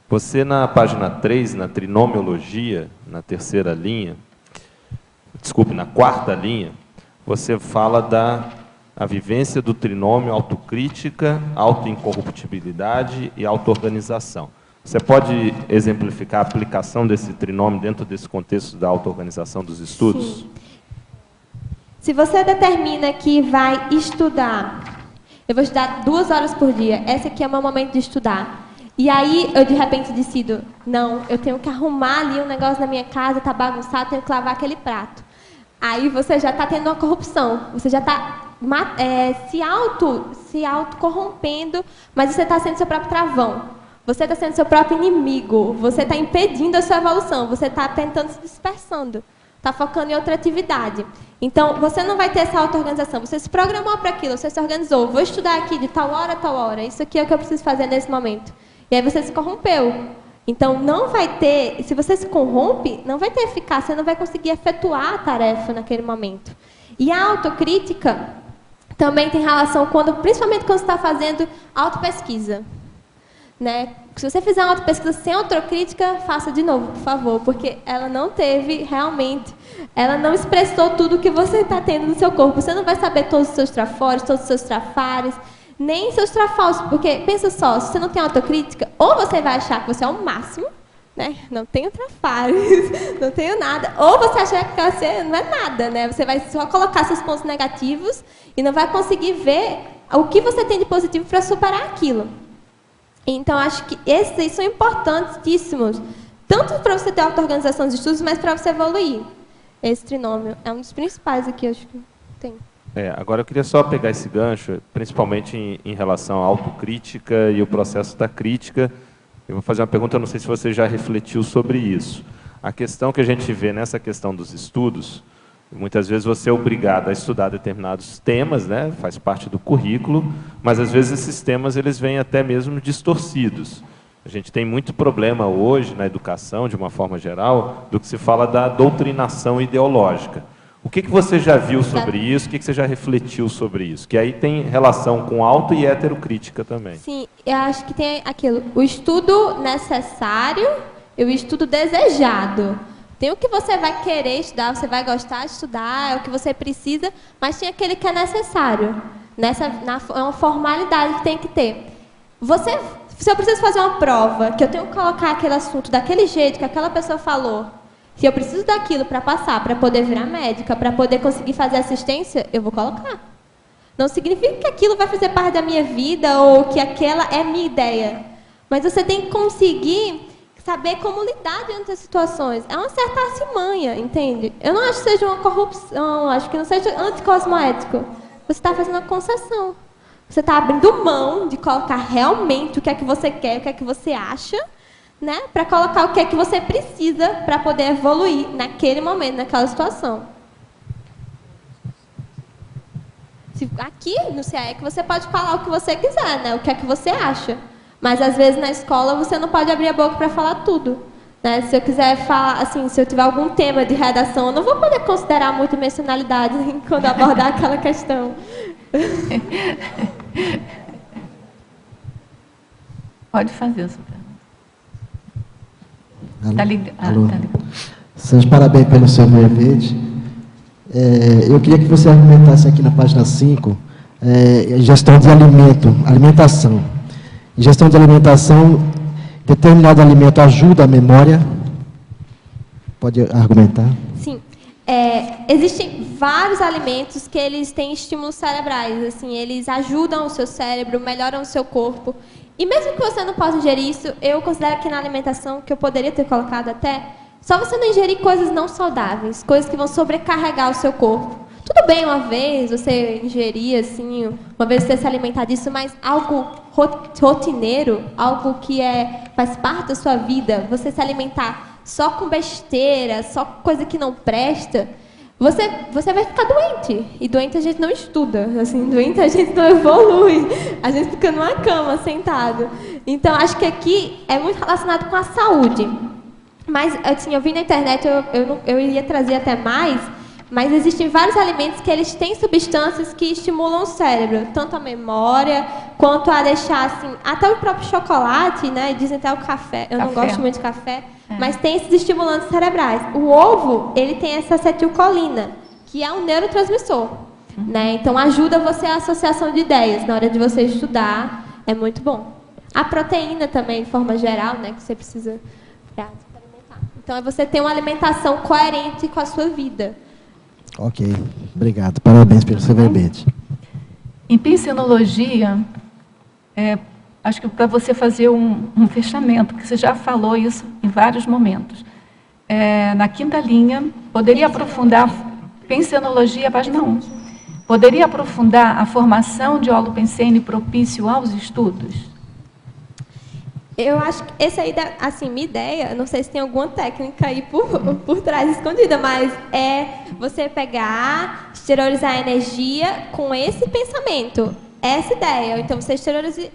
Você, na página 3, na trinomiologia, na terceira linha, na quarta linha, você fala a vivência do trinômio autocrítica, autoincorruptibilidade e autoorganização. Você pode exemplificar a aplicação desse trinômio dentro desse contexto da autoorganização dos estudos? Sim. Se você determina que vai estudar, eu vou estudar 2 horas por dia, esse aqui é o meu momento de estudar. E aí, eu de repente decido, não, eu tenho que arrumar ali um negócio na minha casa, tá bagunçado, tenho que lavar aquele prato. Aí você já está tendo uma corrupção, você já está se auto corrompendo, mas você está sendo seu próprio travão. Você está sendo seu próprio inimigo, você está impedindo a sua evolução, você está tentando se dispersando, está focando em outra atividade. Então, você não vai ter essa auto-organização, você se programou para aquilo, você se organizou, vou estudar aqui de tal hora a tal hora, isso aqui é o que eu preciso fazer nesse momento. E aí você se corrompeu. Então, não vai ter, se você se corrompe, não vai ter eficácia, você não vai conseguir efetuar a tarefa naquele momento. E a autocrítica também tem relação, principalmente quando você está fazendo autopesquisa. Né? Se você fizer uma autopesquisa sem autocrítica, faça de novo, por favor, porque ela não teve realmente, ela não expressou tudo que você está tendo no seu corpo. Você não vai saber todos os seus trafores, todos os seus trafares, nem seus trafalsos, porque, pensa só, se você não tem autocrítica, ou você vai achar que você é o máximo, né? Não tenho trafares, não tenho nada, ou você acha que você não é nada, né? Você vai só colocar seus pontos negativos e não vai conseguir ver o que você tem de positivo para superar aquilo. Então, acho que esses são importantíssimos, tanto para você ter auto-organização dos estudos, mas para você evoluir. Esse trinômio é um dos principais aqui, acho que tem. Agora eu queria só pegar esse gancho, principalmente em relação à autocrítica e o processo da crítica. Eu vou fazer uma pergunta, eu não sei se você já refletiu sobre isso. A questão que a gente vê nessa questão dos estudos, muitas vezes você é obrigado a estudar determinados temas, né? Faz parte do currículo, mas às vezes esses temas eles vêm até mesmo distorcidos. A gente tem muito problema hoje na educação, de uma forma geral, do que se fala da doutrinação ideológica. O que você já viu sobre isso? O que você já refletiu sobre isso? Que aí tem relação com auto e heterocrítica também. Sim, eu acho que tem aquilo, o estudo necessário e o estudo desejado. Tem o que você vai querer estudar, você vai gostar de estudar, é o que você precisa, mas tem aquele que é necessário. É uma formalidade que tem que ter. Se eu preciso fazer uma prova, que eu tenho que colocar aquele assunto daquele jeito que aquela pessoa falou, se eu preciso daquilo para passar, para poder virar médica, para poder conseguir fazer assistência, eu vou colocar. Não significa que aquilo vai fazer parte da minha vida ou que aquela é minha ideia. Mas você tem que conseguir saber como lidar diante das situações. É uma certa artimanha, entende? Eu não acho que seja uma corrupção, acho que não seja anticosmoético. Você está fazendo uma concessão. Você está abrindo mão de colocar realmente o que é que você quer, o que é que você acha, né, para colocar o que é que você precisa para poder evoluir naquele momento, naquela situação. Aqui no CAEC você pode falar o que você quiser, né, o que é que você acha. Mas às vezes na escola você não pode abrir a boca para falar tudo. Né? Se eu quiser falar, assim, se eu tiver algum tema de redação, eu não vou poder considerar muito mencionalidade quando abordar aquela questão. Pode fazer a sua pergunta. Tá ligado. Seus parabéns pelo seu verbete. Eu queria que você argumentasse aqui na página 5, gestão de alimentação. Em gestão de alimentação, determinado alimento ajuda a memória? Pode argumentar? Sim. Existem vários alimentos que eles têm estímulos cerebrais, assim, eles ajudam o seu cérebro, melhoram o seu corpo. E mesmo que você não possa ingerir isso, eu considero que na alimentação, que eu poderia ter colocado até, só você não ingerir coisas não saudáveis, coisas que vão sobrecarregar o seu corpo. Tudo bem uma vez você ingerir, assim, uma vez você se alimentar disso, mas algo rotineiro, algo que faz parte da sua vida, você se alimentar só com besteira, só com coisa que não presta, você vai ficar doente. E doente a gente não estuda, assim, doente a gente não evolui. A gente fica numa cama, sentado. Então, acho que aqui é muito relacionado com a saúde. Mas, assim, eu vi na internet, eu iria trazer até mais, mas existem vários alimentos que eles têm substâncias que estimulam o cérebro, tanto a memória, quanto a deixar, assim, até o próprio chocolate, né, dizem até o café, eu não gosto muito de café, mas tem esses estimulantes cerebrais. O ovo, ele tem essa acetilcolina, que é um neurotransmissor, né, então ajuda você a associação de ideias, na hora de você estudar, é muito bom. A proteína também, de forma geral, né, que você precisa para se alimentar. Então, é você ter uma alimentação coerente com a sua vida. Ok, obrigado. Parabéns pelo seu verbete. Em pensinologia, acho que para você fazer um fechamento, porque você já falou isso em vários momentos. Na quinta linha, poderia aprofundar, pensinologia, página 1, poderia aprofundar a formação de holopensene propício aos estudos? Eu acho que essa aí, assim, minha ideia, não sei se tem alguma técnica aí por trás escondida, mas é você pegar, exteriorizar a energia com esse pensamento. essa ideia. Então, você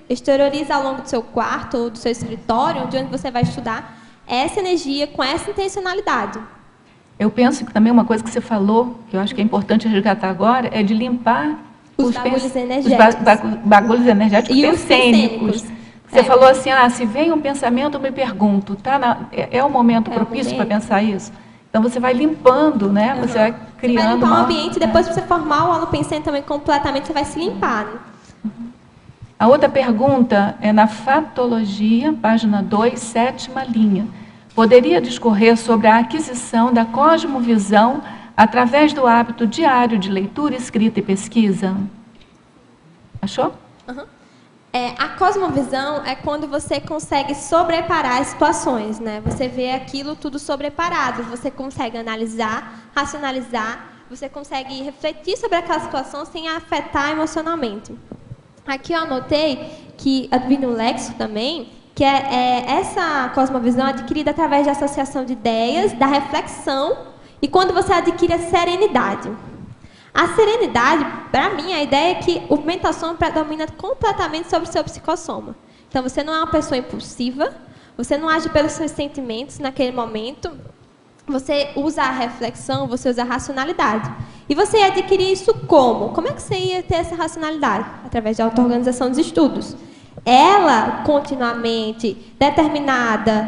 exterioriza ao longo do seu quarto ou do seu escritório, de onde você vai estudar, essa energia com essa intencionalidade. Eu penso que também uma coisa que você falou, que eu acho que é importante resgatar agora, é de limpar os bagulhos energéticos. Os bagulhos energéticos E os pensênicos. Você falou assim, se vem um pensamento, eu me pergunto, é o momento propício para pensar isso? Então, você vai limpando, né? Você vai criando... Você vai limpar o ambiente, depois de você formar o holopensene também completamente, você vai se limpar. Né? A outra pergunta é na Fatologia, página 2, 7ª linha. Poderia discorrer sobre a aquisição da cosmovisão através do hábito diário de leitura, escrita e pesquisa? Achou? Uhum. A cosmovisão é quando você consegue sobreparar as situações, né? Você vê aquilo tudo sobreparado, você consegue analisar, racionalizar, você consegue refletir sobre aquela situação sem a afetar emocionalmente. Aqui eu anotei que, vi no Lexo também, que essa cosmovisão adquirida através da associação de ideias, da reflexão, e quando você adquire a serenidade. A serenidade, para mim, a ideia é que o mental-soma predomina completamente sobre o seu psicossoma. Então, você não é uma pessoa impulsiva, você não age pelos seus sentimentos naquele momento, você usa a reflexão, você usa a racionalidade. E você ia adquirir isso como? Como é que você ia ter essa racionalidade? Através da auto-organização dos estudos. Ela, continuamente, determinada,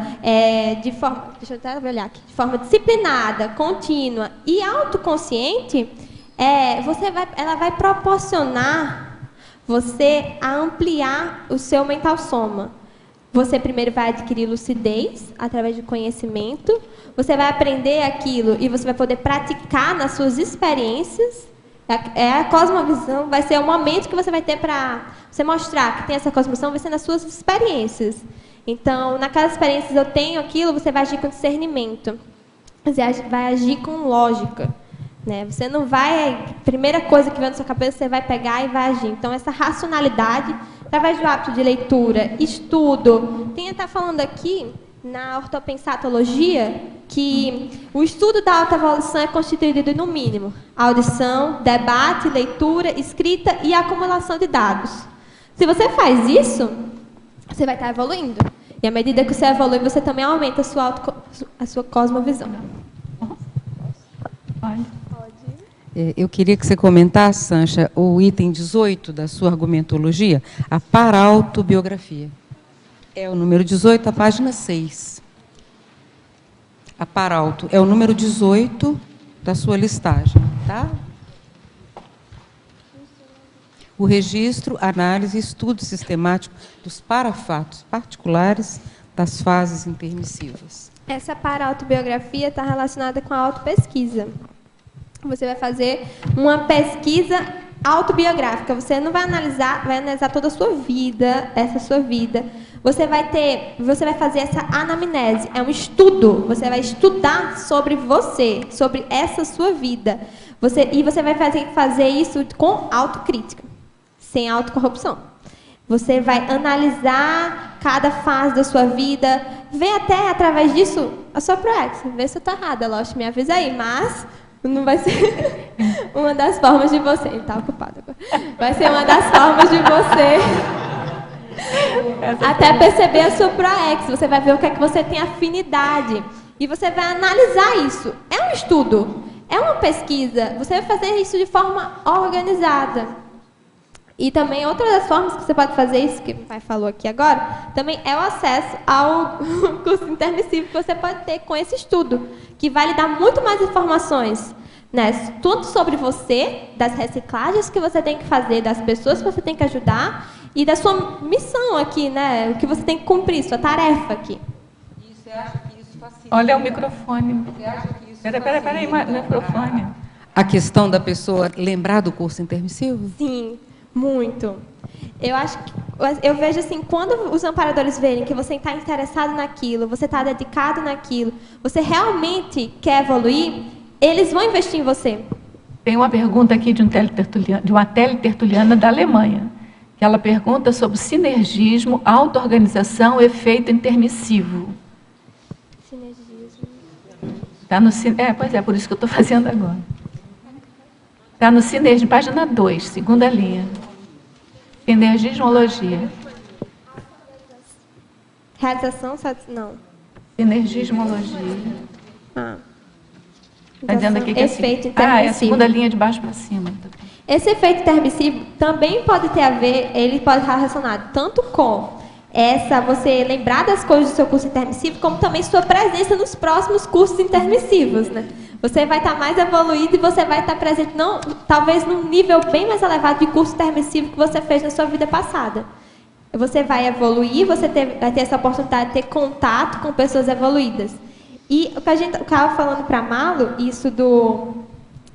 de forma disciplinada, contínua e autoconsciente, ela vai proporcionar você a ampliar o seu mental-soma. Você primeiro vai adquirir lucidez através de conhecimento, você vai aprender aquilo e você vai poder praticar nas suas experiências. A cosmovisão vai ser o momento que você vai ter para você mostrar que tem essa cosmovisão, vai ser nas suas experiências. Então, naquelas experiências eu tenho aquilo, você vai agir com discernimento, você vai agir com lógica. Né? Você não vai, primeira coisa que vem na sua cabeça, você vai pegar e vai agir. Então, essa racionalidade, através do hábito de leitura, estudo. Tem até falando aqui, na ortopensatologia, que o estudo da autoevolução é constituído, no mínimo, audição, debate, leitura, escrita e acumulação de dados. Se você faz isso, você vai estar evoluindo. E à medida que você evolui, você também aumenta a sua cosmovisão. Eu queria que você comentasse, Sancha, o item 18 da sua argumentologia, a parautobiografia. É o número 18, a página 6. A parauto é o número 18 da sua listagem, tá? O registro, análise e estudo sistemático dos parafatos particulares das fases intermissivas. Essa parautobiografia está relacionada com a autopesquisa. Você vai fazer uma pesquisa autobiográfica. Você não vai analisar toda a sua vida, essa sua vida. Você vai fazer essa anamnese, é um estudo. Você vai estudar sobre você, sobre essa sua vida. E você vai fazer isso com autocrítica, sem autocorrupção. Você vai analisar cada fase da sua vida, ver até através disso a sua proex. Vê se eu estou errada, lógico, me avisa aí, mas não vai ser uma das formas de você. Ele está ocupado agora. Vai ser uma das formas de você até perceber a sua proex. Você vai ver o que é que você tem afinidade. E você vai analisar isso. É um estudo, é uma pesquisa. Você vai fazer isso de forma organizada. E também outra das formas que você pode fazer isso, que o pai falou aqui agora, também é o acesso ao curso intermissivo que você pode ter com esse estudo, que vai lhe dar muito mais informações, né? Tudo sobre você, das reciclagens que você tem que fazer, das pessoas que você tem que ajudar e da sua missão aqui, né? O que você tem que cumprir, sua tarefa aqui. E você acha que isso facilita? Olha o microfone. Você acha que isso Peraí, o microfone. A questão da pessoa lembrar do curso intermissivo? Sim. Muito. Eu vejo assim, quando os amparadores verem que você está interessado naquilo, você está dedicado naquilo, você realmente quer evoluir, eles vão investir em você. Tem uma pergunta aqui de uma teletertuliana da Alemanha, que ela pergunta sobre sinergismo, auto-organização, efeito intermissivo. Sinergismo. Tá no, pois é, por isso que eu estou fazendo agora. Está no sinergismo, página 2, segunda linha. Sinergismologia. Realização, não. Sinergismologia. Está dizendo aqui que efeito é intermissivo. a segunda linha de baixo para cima. Esse efeito intermissivo também pode ter a ver, ele pode estar relacionado tanto com você lembrar das coisas do seu curso intermissivo, como também sua presença nos próximos cursos intermissivos, né? Você vai estar mais evoluído e você vai estar presente, talvez num nível bem mais elevado de curso intermissivo que você fez na sua vida passada. Você vai evoluir, vai ter essa oportunidade de ter contato com pessoas evoluídas. E o que a gente estava falando para a Malu, isso do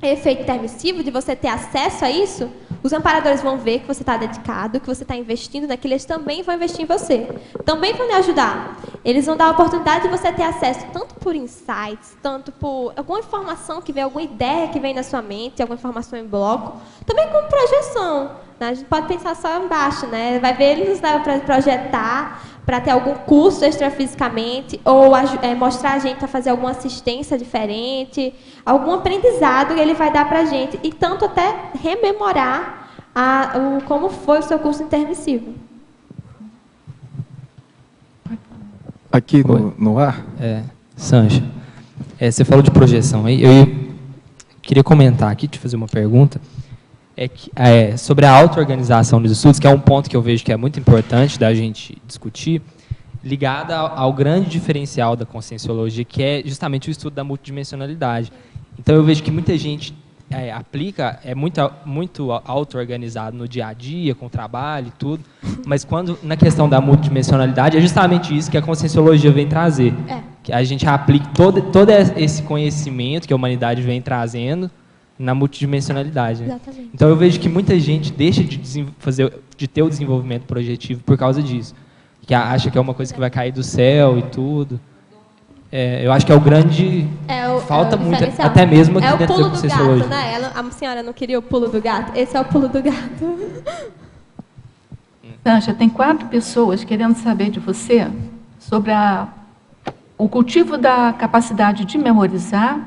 efeito intermissivo, de você ter acesso a isso, os amparadores vão ver que você está dedicado, que você está investindo naquilo, eles também vão investir em você. Também vão lhe ajudar. Eles vão dar a oportunidade de você ter acesso tanto por insights, tanto por alguma informação que vem, alguma ideia que vem na sua mente, alguma informação em bloco, também com projeção. Né? A gente pode pensar só embaixo, né? Vai ver, ele nos leva para projetar, para ter algum curso extrafisicamente, ou mostrar a gente a fazer alguma assistência diferente, algum aprendizado que ele vai dar para a gente, e tanto até rememorar como foi o seu curso intermissivo. Aqui no ar? Sancha, você falou de projeção aí, eu queria comentar aqui, te fazer uma pergunta, sobre a auto-organização dos estudos, que é um ponto que eu vejo que é muito importante da gente discutir, ligada ao grande diferencial da conscienciologia, que é justamente o estudo da multidimensionalidade. Então, eu vejo que muita gente muito auto-organizado no dia a dia, com o trabalho e tudo, mas quando, na questão da multidimensionalidade, é justamente isso que a conscienciologia vem trazer. Que a gente aplique todo esse conhecimento que a humanidade vem trazendo na multidimensionalidade. Né? Então, eu vejo que muita gente deixa de ter o desenvolvimento projetivo por causa disso. Que acha que é uma coisa que vai cair do céu e tudo. Eu acho que é o grande... falta muito, até mesmo aqui dentro da conscienciologia. É o pulo do gato, né? A senhora não queria o pulo do gato? Esse é o pulo do gato. Sancha, tem 4 pessoas querendo saber de você sobre o cultivo da capacidade de memorizar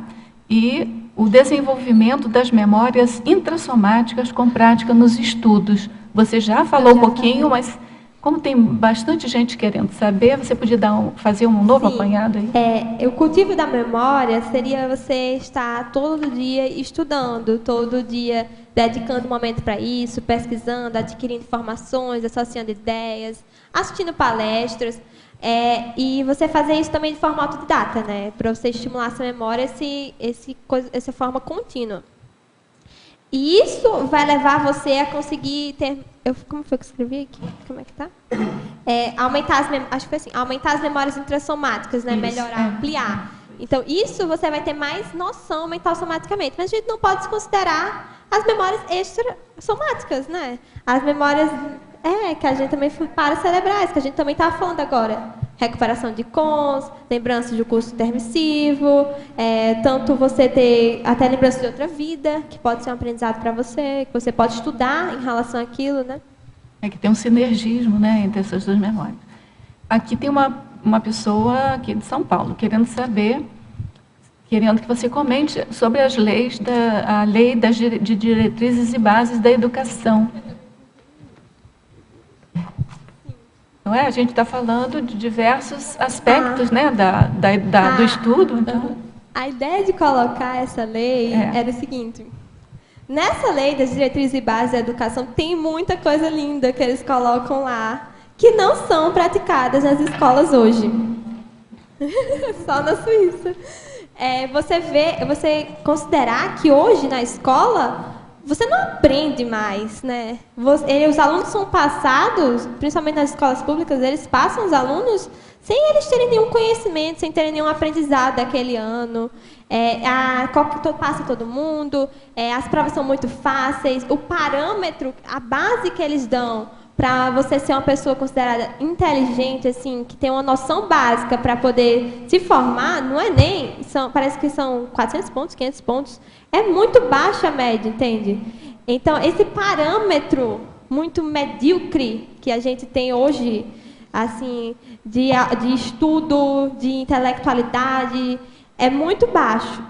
e o desenvolvimento das memórias intrassomáticas com prática nos estudos. Você já falou um pouquinho, mas como tem bastante gente querendo saber, você podia fazer um novo apanhado aí? O cultivo da memória seria você estar todo dia estudando, todo dia dedicando um momento para isso, pesquisando, adquirindo informações, associando ideias, assistindo palestras. E você fazer isso também de forma autodidata, né? Para você estimular essa memória, essa forma contínua. E isso vai levar você a conseguir ter... como foi que eu escrevi aqui? Como é que tá? Aumentar as memórias intrassomáticas, né? Melhorar, ampliar. Então, isso você vai ter mais noção mental somaticamente. Mas a gente não pode desconsiderar as memórias extrassomáticas, né? As memórias... que a gente também paracerebrais, que a gente também está falando agora. Recuperação de cons, lembranças do curso intermissivo, tanto você ter até lembrança de outra vida, que pode ser um aprendizado para você, que você pode estudar em relação àquilo, né? Que tem um sinergismo, né, entre essas duas memórias. Aqui tem uma pessoa aqui de São Paulo, querendo que você comente sobre as leis, a lei de diretrizes e bases da educação. Não é? A gente está falando de diversos aspectos, né, do estudo. Então. A ideia de colocar essa lei era o seguinte: nessa lei das diretrizes e bases da educação tem muita coisa linda que eles colocam lá, que não são praticadas nas escolas hoje. Só na Suíça. Você considerar que hoje na escola você não aprende mais, né? Os alunos são passados, principalmente nas escolas públicas, eles passam os alunos sem eles terem nenhum conhecimento, sem terem nenhum aprendizado daquele ano. Passa todo mundo, as provas são muito fáceis, o parâmetro, a base que eles dão para você ser uma pessoa considerada inteligente, assim, que tem uma noção básica para poder se formar, não é nem... parece que são 400 pontos, 500 pontos. É muito baixa a média, entende? Então, esse parâmetro muito medíocre que a gente tem hoje, assim, de estudo, de intelectualidade, é muito baixo.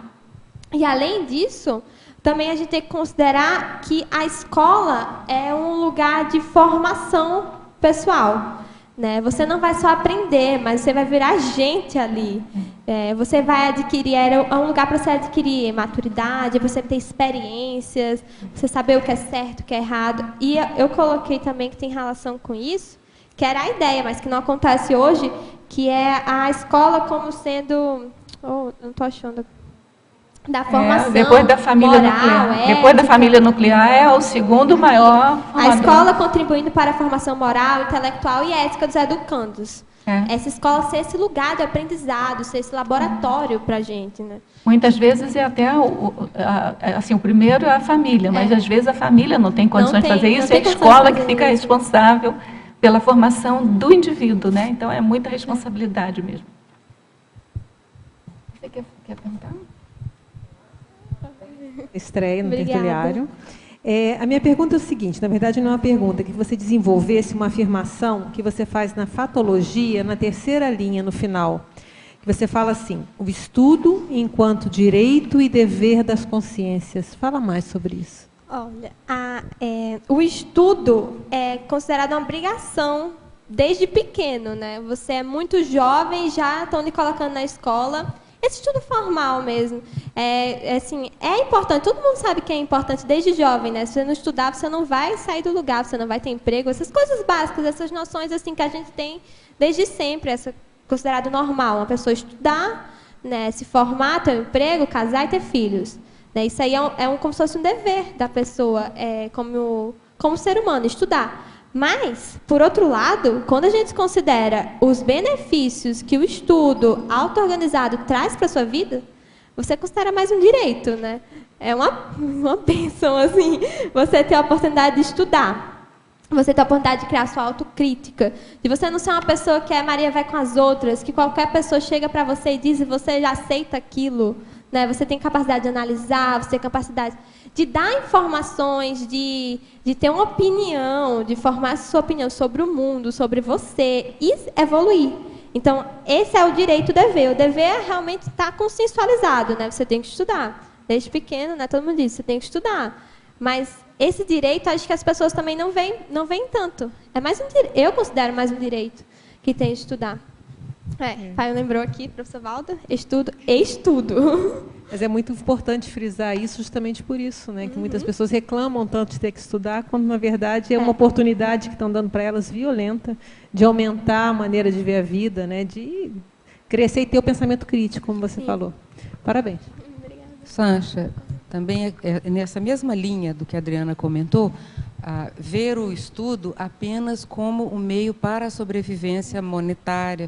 E, além disso, também a gente tem que considerar que a escola é um lugar de formação pessoal, né? Você não vai só aprender, mas você vai virar gente ali. Você vai adquirir, é um lugar para você adquirir maturidade, para você ter experiências, você saber o que é certo, o que é errado. E eu coloquei também que tem relação com isso, que era a ideia, mas que não acontece hoje, que é a escola como sendo... Oh, não estou achando... Da formação depois da família moral, nuclear. ética. Depois da família nuclear é o segundo maior formador. A escola contribuindo para a formação moral, intelectual e ética dos educandos. Essa escola ser esse lugar de aprendizado, ser esse laboratório para a gente, né? Muitas vezes é até assim, o primeiro é a família, mas às vezes a família não tem condições de fazer isso, é a escola que fica responsável pela formação do indivíduo, né? Então é muita responsabilidade mesmo. Você quer perguntar? Estreia no tertuliário. A minha pergunta é o seguinte, na verdade não é uma pergunta, que você desenvolvesse uma afirmação que você faz na fatologia, na terceira linha, no final, que você fala assim, o estudo enquanto direito e dever das consciências. Fala mais sobre isso. Olha, o estudo é considerado uma obrigação desde pequeno, né? Você é muito jovem, já estão lhe colocando na escola. Esse estudo formal mesmo. Assim, é importante, todo mundo sabe que é importante desde jovem, né? Se você não estudar, você não vai sair do lugar, você não vai ter emprego, essas coisas básicas, essas noções assim que a gente tem desde sempre, considerado normal, uma pessoa estudar, né, se formar, ter um emprego, casar e ter filhos. Né? Isso aí como se fosse um dever da pessoa, como ser humano, estudar. Mas, por outro lado, quando a gente considera os benefícios que o estudo auto-organizado traz para a sua vida, você considera mais um direito, né? É uma bênção, assim, você ter a oportunidade de estudar, você ter a oportunidade de criar sua autocrítica, de você não ser uma pessoa que Maria vai com as outras, que qualquer pessoa chega para você e diz e você já aceita aquilo, né? Você tem capacidade de analisar, você tem capacidade de dar informações, de ter uma opinião, de formar sua opinião sobre o mundo, sobre você, e evoluir. Então, esse é o direito e o dever. O dever é realmente estar consensualizado, né? Você tem que estudar. Desde pequeno, né? Todo mundo diz, você tem que estudar. Mas esse direito, acho que as pessoas também não veem tanto. É mais eu considero mais um direito que tem de estudar. Pai lembrou aqui, professor Valda, estudo e estudo. Mas é muito importante frisar isso justamente por isso, né? Que muitas pessoas reclamam tanto de ter que estudar, quando, na verdade, é uma oportunidade que estão dando para elas violenta de aumentar a maneira de ver a vida, né? De crescer e ter o pensamento crítico, como você falou. Parabéns. Obrigada. Sancha, também é nessa mesma linha do que a Adriana comentou, ver o estudo apenas como um meio para a sobrevivência monetária,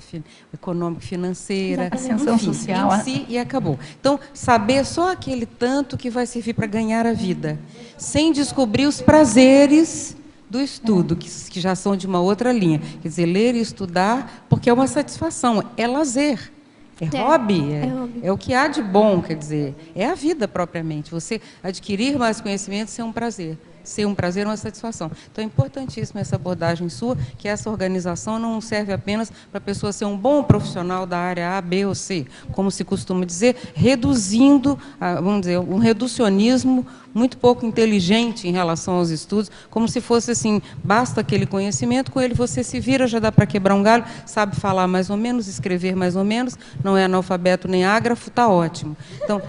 econômica, financeira, ascensão social em si, e acabou. Então, saber só aquele tanto que vai servir para ganhar a vida, sem descobrir os prazeres do estudo, que já são de uma outra linha. Quer dizer, ler e estudar, porque é uma satisfação, é lazer. É hobby, é o que há de bom, quer dizer, é a vida propriamente. Você adquirir mais conhecimentos é um prazer. Ser um prazer, uma satisfação. Então, é importantíssima essa abordagem sua, que essa organização não serve apenas para a pessoa ser um bom profissional da área A, B ou C, como se costuma dizer, reduzindo, vamos dizer, um reducionismo muito pouco inteligente em relação aos estudos, como se fosse assim, basta aquele conhecimento, com ele você se vira, já dá para quebrar um galho, sabe falar mais ou menos, escrever mais ou menos, não é analfabeto nem ágrafo, está ótimo. Então,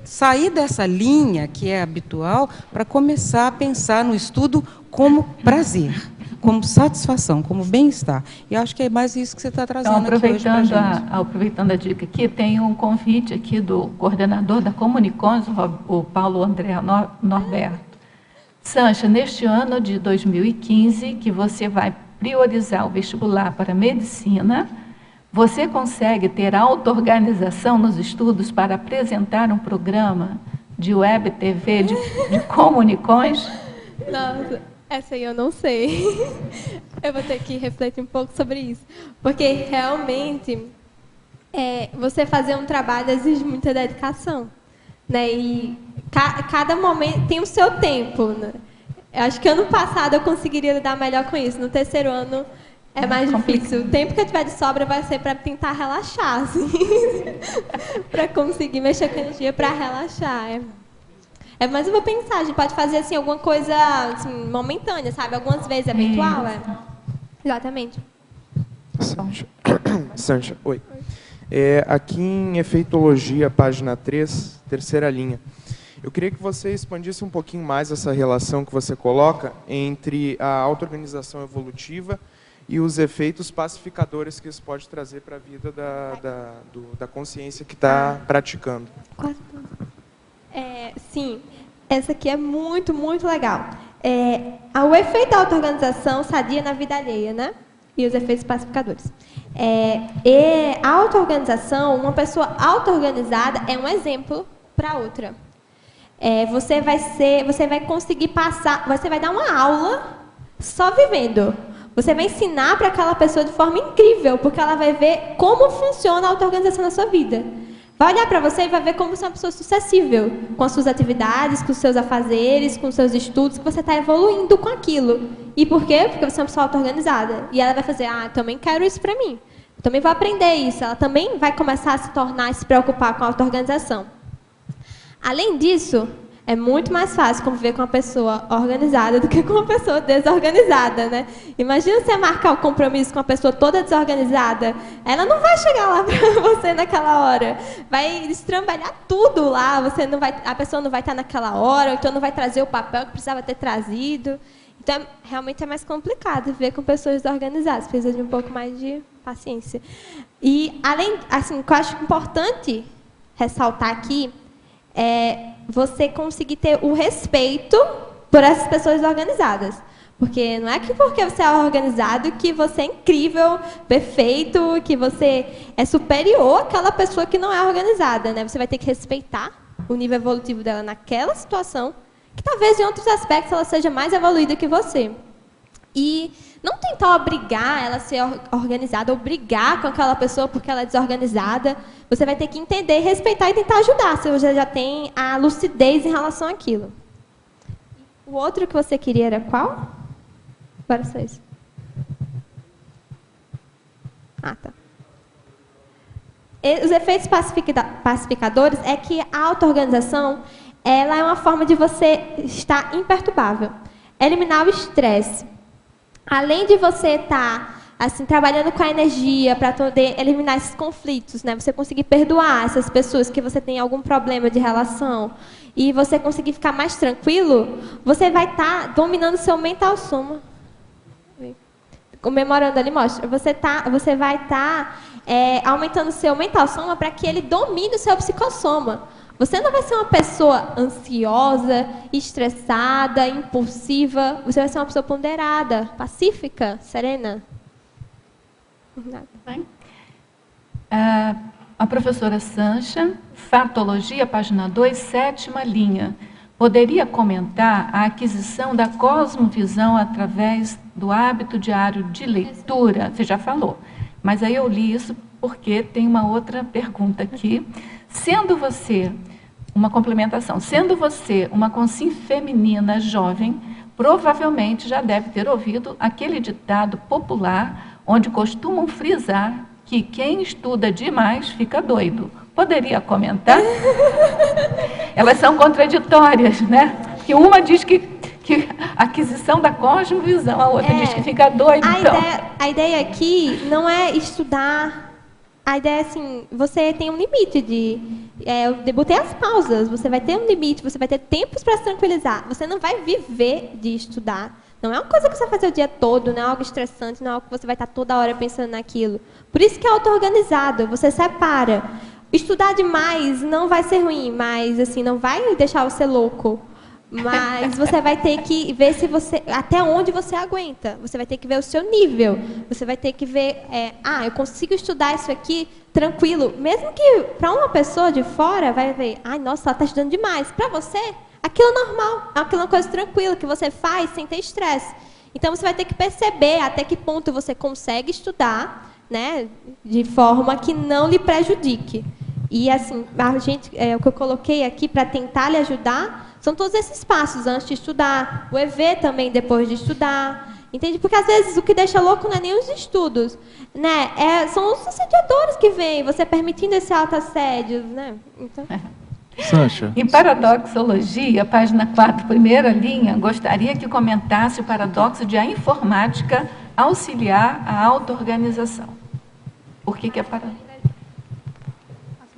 sair dessa linha que é habitual para começar a pensar no estudo como prazer, como satisfação, como bem-estar. E acho que é mais isso que você está trazendo aqui hoje para a gente. Aproveitando a dica aqui, tem um convite aqui do coordenador da Comunicons, o Paulo André Norberto. Sancha, neste ano de 2015, que você vai priorizar o vestibular para medicina, você consegue ter auto-organização nos estudos para apresentar um programa de web TV, de comunicões? Nossa, essa aí eu não sei. Eu vou ter que refletir um pouco sobre isso. Porque, realmente, você fazer um trabalho exige muita dedicação. Né? E cada momento tem o seu tempo. Né? Eu acho que ano passado eu conseguiria lidar melhor com isso. No terceiro ano é mais difícil. O tempo que eu tiver de sobra vai ser para tentar relaxar, assim. Para conseguir mexer com a energia para relaxar. Mas eu vou pensar, a gente pode fazer assim, alguma coisa assim, momentânea, sabe? Algumas vezes eventual. Exatamente. Sancha, oi. Aqui em Efeitologia, página 3, terceira linha. Eu queria que você expandisse um pouquinho mais essa relação que você coloca entre a auto-organização evolutiva e os efeitos pacificadores que isso pode trazer para a vida da consciência que está praticando. Sim, essa aqui é muito, muito legal. O efeito da auto-organização sadia na vida alheia, né? E os efeitos pacificadores. A auto-organização, uma pessoa auto-organizada é um exemplo para outra. Você vai conseguir passar, você vai dar uma aula só vivendo. Você vai ensinar para aquela pessoa de forma incrível, porque ela vai ver como funciona a auto-organização na sua vida. Vai olhar para você e vai ver como você é uma pessoa sucessível, com as suas atividades, com os seus afazeres, com os seus estudos, que você está evoluindo com aquilo. E por quê? Porque você é uma pessoa auto-organizada. E ela vai fazer, eu também quero isso para mim. Eu também vou aprender isso. Ela também vai começar a se tornar e se preocupar com a auto-organização. Além disso, é muito mais fácil conviver com uma pessoa organizada do que com uma pessoa desorganizada, né? Imagina você marcar um compromisso com uma pessoa toda desorganizada. Ela não vai chegar lá para você naquela hora. Vai estrambelhar tudo lá. A pessoa não vai estar naquela hora, ou então não vai trazer o papel que precisava ter trazido. Então, realmente é mais complicado viver com pessoas desorganizadas. Precisa de um pouco mais de paciência. E, além, assim, o que eu acho importante ressaltar aqui você conseguir ter o respeito por essas pessoas organizadas. Porque não é que porque você é organizado que você é incrível, perfeito, que você é superior àquela pessoa que não é organizada, né? Você vai ter que respeitar o nível evolutivo dela naquela situação, que talvez em outros aspectos ela seja mais evoluída que você. E não tentar obrigar ela a ser organizada, ou brigar com aquela pessoa porque ela é desorganizada. Você vai ter que entender, respeitar e tentar ajudar, se você já tem a lucidez em relação àquilo. O outro que você queria era qual? Agora vocês. Tá. Os efeitos pacificadores é que a auto-organização ela é uma forma de você estar imperturbável. Eliminar o estresse. Além de você estar assim, trabalhando com a energia para poder eliminar esses conflitos, né? Você conseguir perdoar essas pessoas que você tem algum problema de relação e você conseguir ficar mais tranquilo, você vai estar dominando seu mental soma. Comemorando ali, mostra. Você vai estar aumentando o seu mental soma para que ele domine o seu psicossoma. Você não vai ser uma pessoa ansiosa, estressada, impulsiva. Você vai ser uma pessoa ponderada, pacífica, serena. A professora Sancha, Fatologia, página 2, sétima linha. Poderia comentar a aquisição da cosmovisão através do hábito diário de leitura? Você já falou, mas aí eu li isso porque tem uma outra pergunta aqui. Sendo você, uma complementação, sendo você uma consciência feminina jovem, provavelmente já deve ter ouvido aquele ditado popular onde costumam frisar que quem estuda demais fica doido. Poderia comentar? Elas são contraditórias, né? Que uma diz que aquisição da cosmovisão, a outra diz que fica doido. A ideia aqui não é estudar. A ideia é assim, você tem um limite eu botei as pausas, você vai ter um limite, você vai ter tempos para se tranquilizar. Você não vai viver de estudar. Não é uma coisa que você vai fazer o dia todo, não é algo estressante, não é algo que você vai estar toda hora pensando naquilo. Por isso que é auto-organizado, você separa. Estudar demais não vai ser ruim, mas assim, não vai deixar você louco. Mas você vai ter que ver até onde você aguenta. Você vai ter que ver o seu nível. Você vai ter que ver, eu consigo estudar isso aqui tranquilo. Mesmo que para uma pessoa de fora vai ver, nossa, ela está estudando demais. Para você, aquilo é normal. Aquilo é uma coisa tranquila que você faz sem ter estresse. Então você vai ter que perceber até que ponto você consegue estudar, né, de forma que não lhe prejudique. E assim, o que eu coloquei aqui para tentar lhe ajudar são todos esses passos antes de estudar, o EV também depois de estudar, entende? Porque às vezes o que deixa louco não é nem os estudos, né? São os assediadores que vêm, você permitindo esse autoassédio, né? Então... Sancha. Em paradoxologia, página 4, primeira linha, gostaria que comentasse o paradoxo de a informática auxiliar a auto-organização. Por que é paradoxo?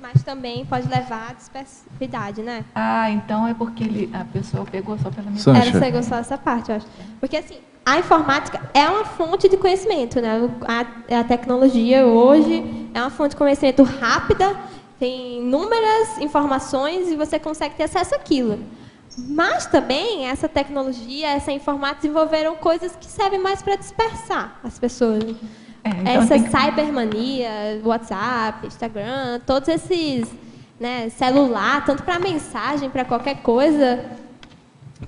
Mas também pode levar à dispersividade, né? Ah, então é porque a pessoa pegou só pela minha... Ela pegou só essa parte, eu acho. Porque, assim, a informática é uma fonte de conhecimento, né? A tecnologia hoje é uma fonte de conhecimento rápida, tem inúmeras informações e você consegue ter acesso àquilo. Mas também essa tecnologia, essa informática desenvolveram coisas que servem mais para dispersar as pessoas. Então essa cybermania, WhatsApp, Instagram, todos esses, né, celular, tanto para mensagem, para qualquer coisa,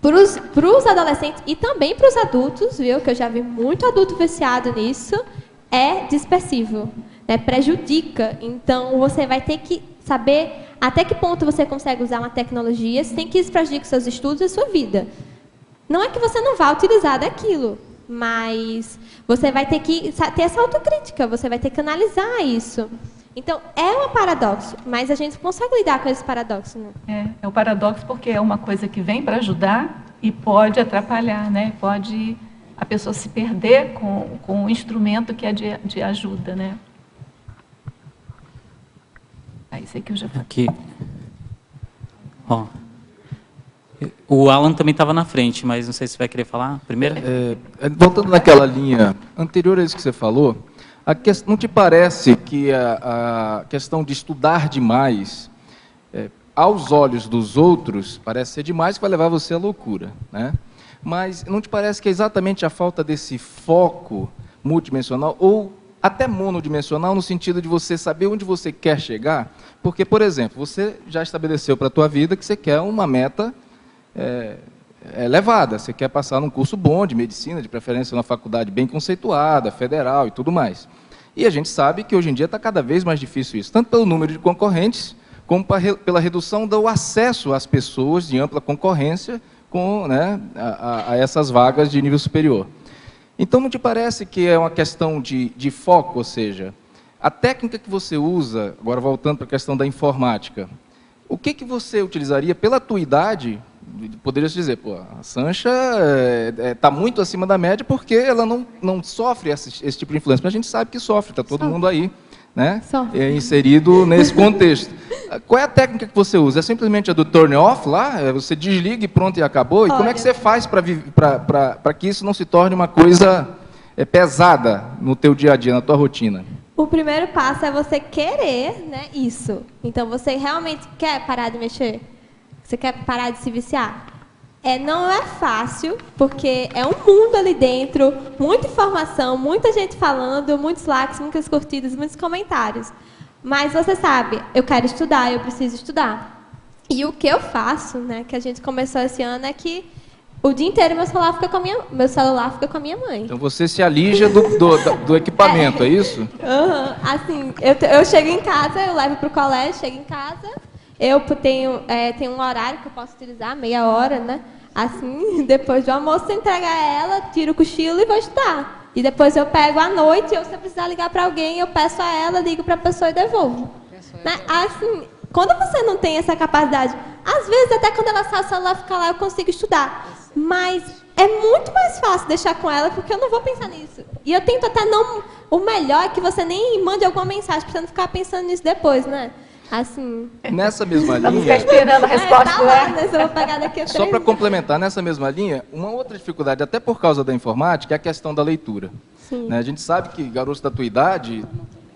para os adolescentes e também para os adultos, viu, que eu já vi muito adulto viciado nisso, é dispersivo, né, prejudica. Então, você vai ter que saber até que ponto você consegue usar uma tecnologia sem que isso prejudique seus estudos e sua vida. Não é que você não vá utilizar daquilo, mas você vai ter que ter essa autocrítica, você vai ter que analisar isso. Então, é um paradoxo, mas a gente consegue lidar com esse paradoxo, né? É o paradoxo porque é uma coisa que vem para ajudar e pode atrapalhar, né? Pode a pessoa se perder com o instrumento que é de ajuda, né? Isso aqui eu já falei. Aqui. Ó. O Alan também estava na frente, mas não sei se vai querer falar primeiro. Voltando naquela linha anterior a isso que você falou, não te parece que a questão de estudar demais, aos olhos dos outros, parece ser demais, que vai levar você à loucura, né? Mas não te parece que é exatamente a falta desse foco multidimensional ou até monodimensional, no sentido de você saber onde você quer chegar? Porque, por exemplo, você já estabeleceu para a tua vida que você quer uma meta elevada, você quer passar num curso bom de medicina, de preferência numa faculdade bem conceituada, federal e tudo mais. E a gente sabe que hoje em dia está cada vez mais difícil isso, tanto pelo número de concorrentes, como pela redução do acesso às pessoas de ampla concorrência a essas vagas de nível superior. Então, não te parece que é uma questão de foco, ou seja, a técnica que você usa, agora voltando para a questão da informática, o que você utilizaria pela tua idade? Poderia se dizer, pô, a Sancha está muito acima da média porque ela não sofre esse tipo de influência, mas a gente sabe que sofre, está todo mundo aí, né? Inserido nesse contexto. Qual é a técnica que você usa? É simplesmente a do turn off lá? Você desliga e pronto e acabou? E como é que você faz para que isso não se torne uma coisa pesada no teu dia a dia, na tua rotina? O primeiro passo é você querer, né, isso. Então, você realmente quer parar de mexer? Você quer parar de se viciar? Não é fácil, porque é um mundo ali dentro, muita informação, muita gente falando, muitos likes, muitas curtidas, muitos comentários. Mas você sabe, eu quero estudar, eu preciso estudar. E o que eu faço, né, que a gente começou esse ano, é que o dia inteiro meu celular fica com a minha mãe. Então você se alija do equipamento, é isso? Assim, eu chego em casa, eu levo para o colégio, chego em casa, eu tenho um horário que eu posso utilizar, meia hora, né? Assim, depois do almoço, eu entrego a ela, tiro o cochilo e vou estudar. E depois eu pego à noite, se eu precisar ligar para alguém, eu peço a ela, ligo para a pessoa e devolvo. Né? Assim, quando você não tem essa capacidade, às vezes até quando ela sai o celular fica lá, eu consigo estudar. Mas é muito mais fácil deixar com ela, porque eu não vou pensar nisso. E eu tento até não... O melhor é que você nem mande alguma mensagem, para você não ficar pensando nisso depois, né? Assim... Nessa mesma linha... Vamos ficar esperando a resposta, né? Eu vou pegar daqui a 3 Só para complementar, nessa mesma linha, uma outra dificuldade, até por causa da informática, é a questão da leitura. Né? A gente sabe que garotos da tua idade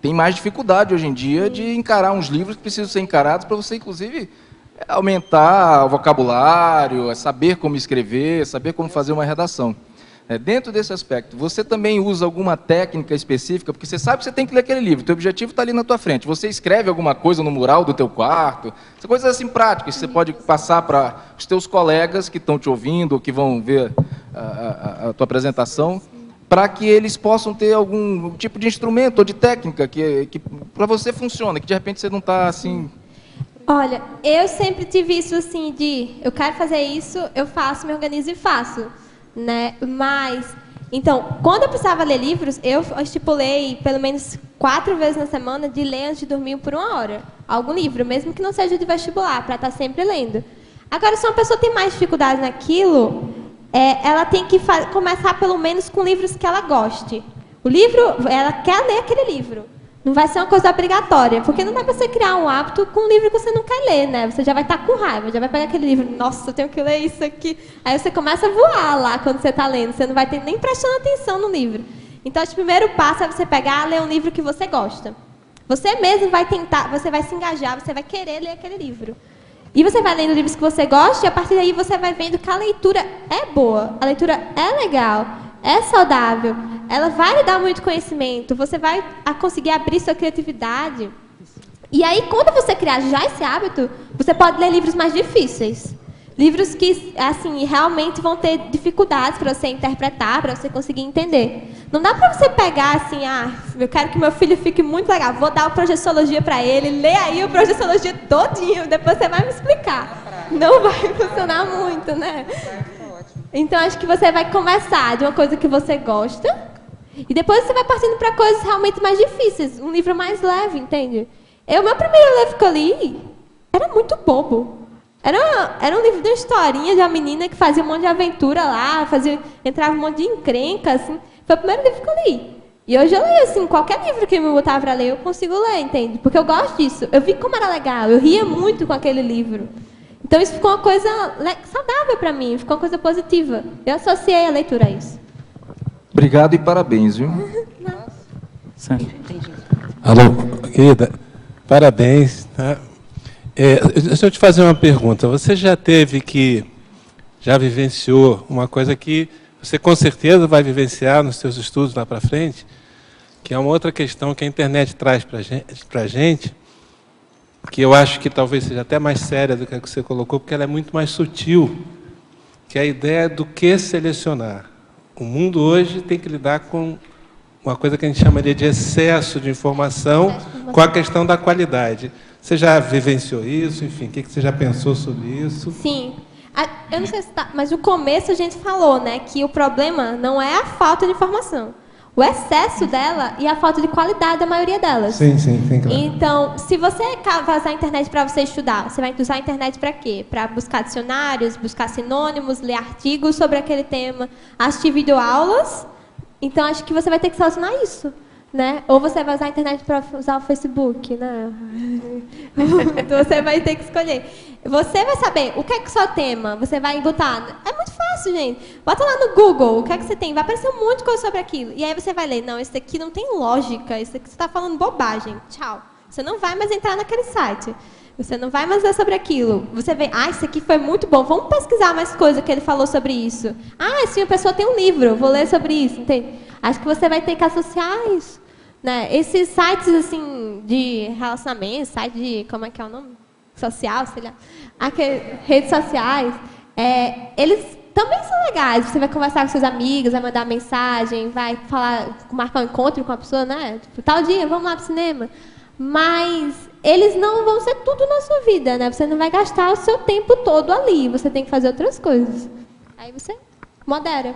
têm mais dificuldade hoje em dia de encarar uns livros que precisam ser encarados para você, inclusive, aumentar o vocabulário, saber como escrever, saber como fazer uma redação. Dentro desse aspecto, você também usa alguma técnica específica, porque você sabe que você tem que ler aquele livro, o teu objetivo está ali na tua frente. Você escreve alguma coisa no mural do teu quarto, coisas assim práticas que você pode passar para os teus colegas que estão te ouvindo, ou que vão ver a tua apresentação, para que eles possam ter algum tipo de instrumento ou de técnica que para você funciona, que de repente você não está assim... Olha, eu sempre tive isso assim eu quero fazer isso, eu faço, me organizo e faço. Né? Mas Então, quando eu precisava ler livros, eu estipulei pelo menos 4 vezes na semana de ler antes de dormir por 1 hora. Algum livro, mesmo que não seja de vestibular, para estar sempre lendo. Agora, se uma pessoa tem mais dificuldade naquilo, ela tem que começar pelo menos com livros que ela goste. O livro, ela quer ler aquele livro. Não vai ser uma coisa obrigatória, porque não dá para você criar um hábito com um livro que você não quer ler, né? Você já vai estar com raiva, já vai pegar aquele livro, nossa, eu tenho que ler isso aqui. Aí você começa a voar lá quando você está lendo, você não vai ter nem prestando atenção no livro. Então, o primeiro passo é você pegar e ler um livro que você gosta. Você mesmo vai tentar, você vai se engajar, você vai querer ler aquele livro. E você vai lendo livros que você gosta e a partir daí você vai vendo que a leitura é boa, a leitura é legal, é saudável, ela vai lhe dar muito conhecimento, você vai conseguir abrir sua criatividade. E aí, quando você criar já esse hábito, você pode ler livros mais difíceis. Livros que, assim, realmente vão ter dificuldades para você interpretar, para você conseguir entender. Não dá para você pegar assim, eu quero que meu filho fique muito legal, vou dar o Projeciologia para ele, lê aí o Projeciologia todinho, depois você vai me explicar. Não vai funcionar muito, né? Então, acho que você vai começar de uma coisa que você gosta e depois você vai partindo para coisas realmente mais difíceis, um livro mais leve, entende? Meu primeiro livro que eu li era muito bobo. Era um livro de uma historinha de uma menina que fazia um monte de aventura lá, entrava um monte de encrenca, assim. Foi o primeiro livro que eu li. E hoje eu leio, assim, qualquer livro que me botar para ler, eu consigo ler, entende? Porque eu gosto disso. Eu vi como era legal, eu ria muito com aquele livro. Então isso ficou uma coisa saudável para mim, ficou uma coisa positiva. Eu associei a leitura a isso. Obrigado e parabéns, viu? Alô, querida, parabéns. Tá? Deixa eu te fazer uma pergunta. Você já vivenciou uma coisa que você com certeza vai vivenciar nos seus estudos lá para frente, que é uma outra questão que a internet traz para a gente, que eu acho que talvez seja até mais séria do que a que você colocou, porque ela é muito mais sutil, que é a ideia do que selecionar. O mundo hoje tem que lidar com uma coisa que a gente chamaria de excesso de informação, com a questão da qualidade. Você já vivenciou isso? Enfim, o que você já pensou sobre isso? Sim. Eu não sei se mas no começo a gente falou, né, que o problema não é a falta de informação. O excesso dela e a falta de qualidade da maioria delas. Sim, claro. Então, se você vai usar a internet para você estudar, você vai usar a internet para quê? Para buscar dicionários, buscar sinônimos, ler artigos sobre aquele tema, assistir videoaulas. Então, acho que você vai ter que selecionar isso. Né? Ou você vai usar a internet para usar o Facebook, né? Então você vai ter que escolher. Você vai saber o que é que o seu tema, você vai botar. É muito fácil, gente. Bota lá no Google o que é que você tem, vai aparecer um monte de coisa sobre aquilo. E aí você vai ler, não, esse aqui não tem lógica, esse aqui você está falando bobagem. Tchau. Você não vai mais entrar naquele site. Você não vai mais ler sobre aquilo. Você vê, isso aqui foi muito bom, vamos pesquisar mais coisa que ele falou sobre isso. Sim, a pessoa tem um livro, vou ler sobre isso, entende? Acho que você vai ter que associar isso. Né? Esses sites assim, de relacionamento, site de, como é que é o nome? Social, sei lá. Redes sociais, eles também são legais. Você vai conversar com seus amigos, vai mandar mensagem, vai marcar um encontro com a pessoa, né? Tipo, tal dia, vamos lá pro cinema. Mas eles não vão ser tudo na sua vida, né? Você não vai gastar o seu tempo todo ali. Você tem que fazer outras coisas. Aí você modera.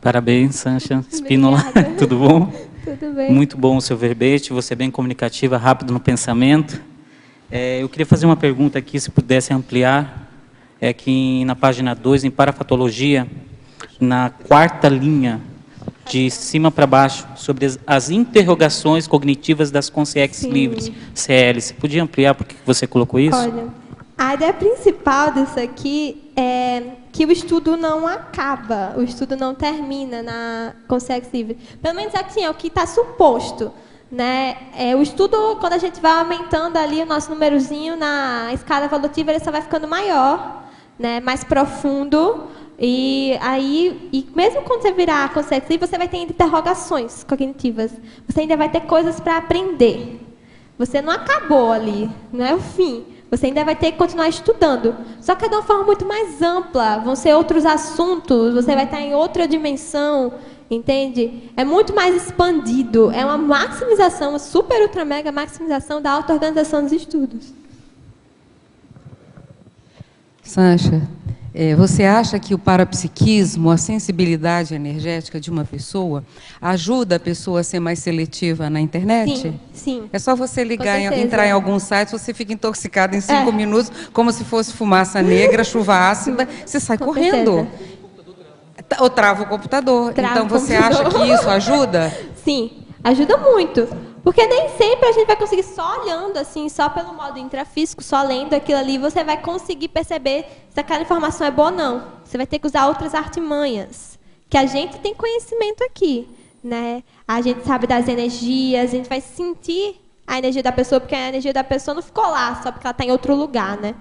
Parabéns, Sancha Spínola. Tudo bom? Tudo bem. Muito bom o seu verbete, você é bem comunicativa, rápido no pensamento. Eu queria fazer uma pergunta aqui, se pudesse ampliar, que na página 2, em parafatologia, na 4ª linha, de cima para baixo, sobre as interrogações cognitivas das consciências livres, CL. Você podia ampliar por que você colocou isso? Olha, a ideia principal disso aqui é que o estudo não acaba, o estudo não termina na consciência livre. Pelo menos assim, é o que está suposto. Né? O estudo, quando a gente vai aumentando ali o nosso númerozinho na escala evolutiva, ele só vai ficando maior, né? Mais profundo. E mesmo quando você virar consciência livre, você vai ter interrogações cognitivas. Você ainda vai ter coisas para aprender. Você não acabou ali, não é o fim. Você ainda vai ter que continuar estudando. Só que é de uma forma muito mais ampla. Vão ser outros assuntos, você vai estar em outra dimensão, entende? É muito mais expandido. É uma maximização, uma super, ultra, mega maximização da auto-organização dos estudos. Sancha, Você acha que o parapsiquismo, a sensibilidade energética de uma pessoa, ajuda a pessoa a ser mais seletiva na internet? Sim, sim. É só você ligar, Com certeza. entrar em algum site, você fica intoxicado em 5 minutos, como se fosse fumaça negra, chuva ácida, você sai correndo. Ou trava o computador. Então, você acha que isso ajuda? Sim, ajuda muito. Porque nem sempre a gente vai conseguir só olhando, assim, só pelo modo intrafísico, só lendo aquilo ali, você vai conseguir perceber se aquela informação é boa ou não. Você vai ter que usar outras artimanhas, que a gente tem conhecimento aqui, né? A gente sabe das energias, a gente vai sentir a energia da pessoa, porque a energia da pessoa não ficou lá só porque ela está em outro lugar, né?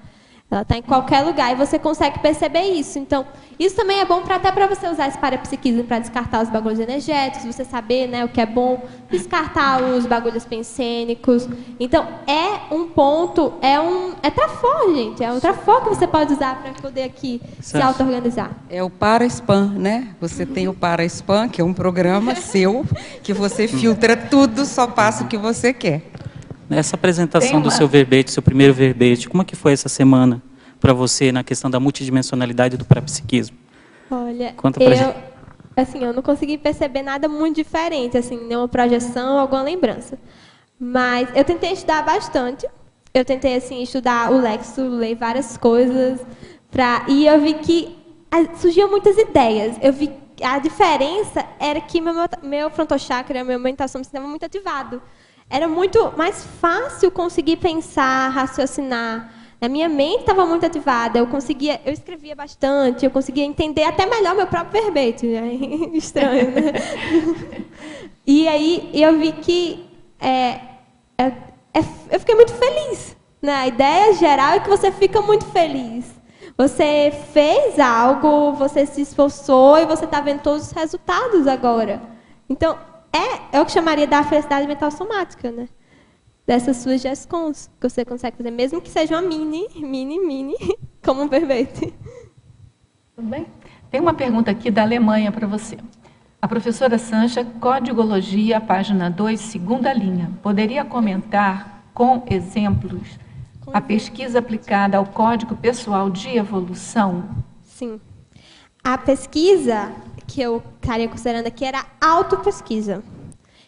Ela está em qualquer lugar e você consegue perceber isso. Então, isso também é bom até para você usar esse parapsiquismo para descartar os bagulhos energéticos, você saber, né, o que é bom, descartar os bagulhos pensênicos. Então, é um ponto, é trafor, gente. É um trafor que você pode usar para poder aqui se auto-organizar. É o para-spam, né? Você tem o para-spam, que é um programa seu, que você filtra tudo, só passa o que você quer. Essa apresentação do seu verbete, seu primeiro verbete, como é que foi essa semana para você na questão da multidimensionalidade do parapsiquismo? Olha, Conta pra gente. eu não consegui perceber nada muito diferente, assim, nenhuma projeção, alguma lembrança. Mas eu tentei estudar bastante. Eu tentei, assim, estudar o Lexo, ler várias coisas, e eu vi que surgiam muitas ideias. Eu vi que a diferença era que meu frontochakra, minha meditação estava muito ativado. Era muito mais fácil conseguir pensar, raciocinar. A minha mente estava muito ativada, eu escrevia bastante, eu conseguia entender até melhor meu próprio verbete. Né? Estranho, né? E aí eu vi que eu fiquei muito feliz. Né? A ideia geral é que você fica muito feliz. Você fez algo, você se esforçou e você está vendo todos os resultados agora. Então, é o que chamaria da felicidade mental somática, né? Dessas suas gestões que você consegue fazer, mesmo que seja uma mini, como um verbete. Tudo bem? Tem uma pergunta aqui da Alemanha para você. A professora Sancha, Códigologia, página 2, segunda linha. Poderia comentar com exemplos a pesquisa aplicada ao Código Pessoal de Evolução? Sim. A pesquisa que eu estaria considerando aqui era autopesquisa.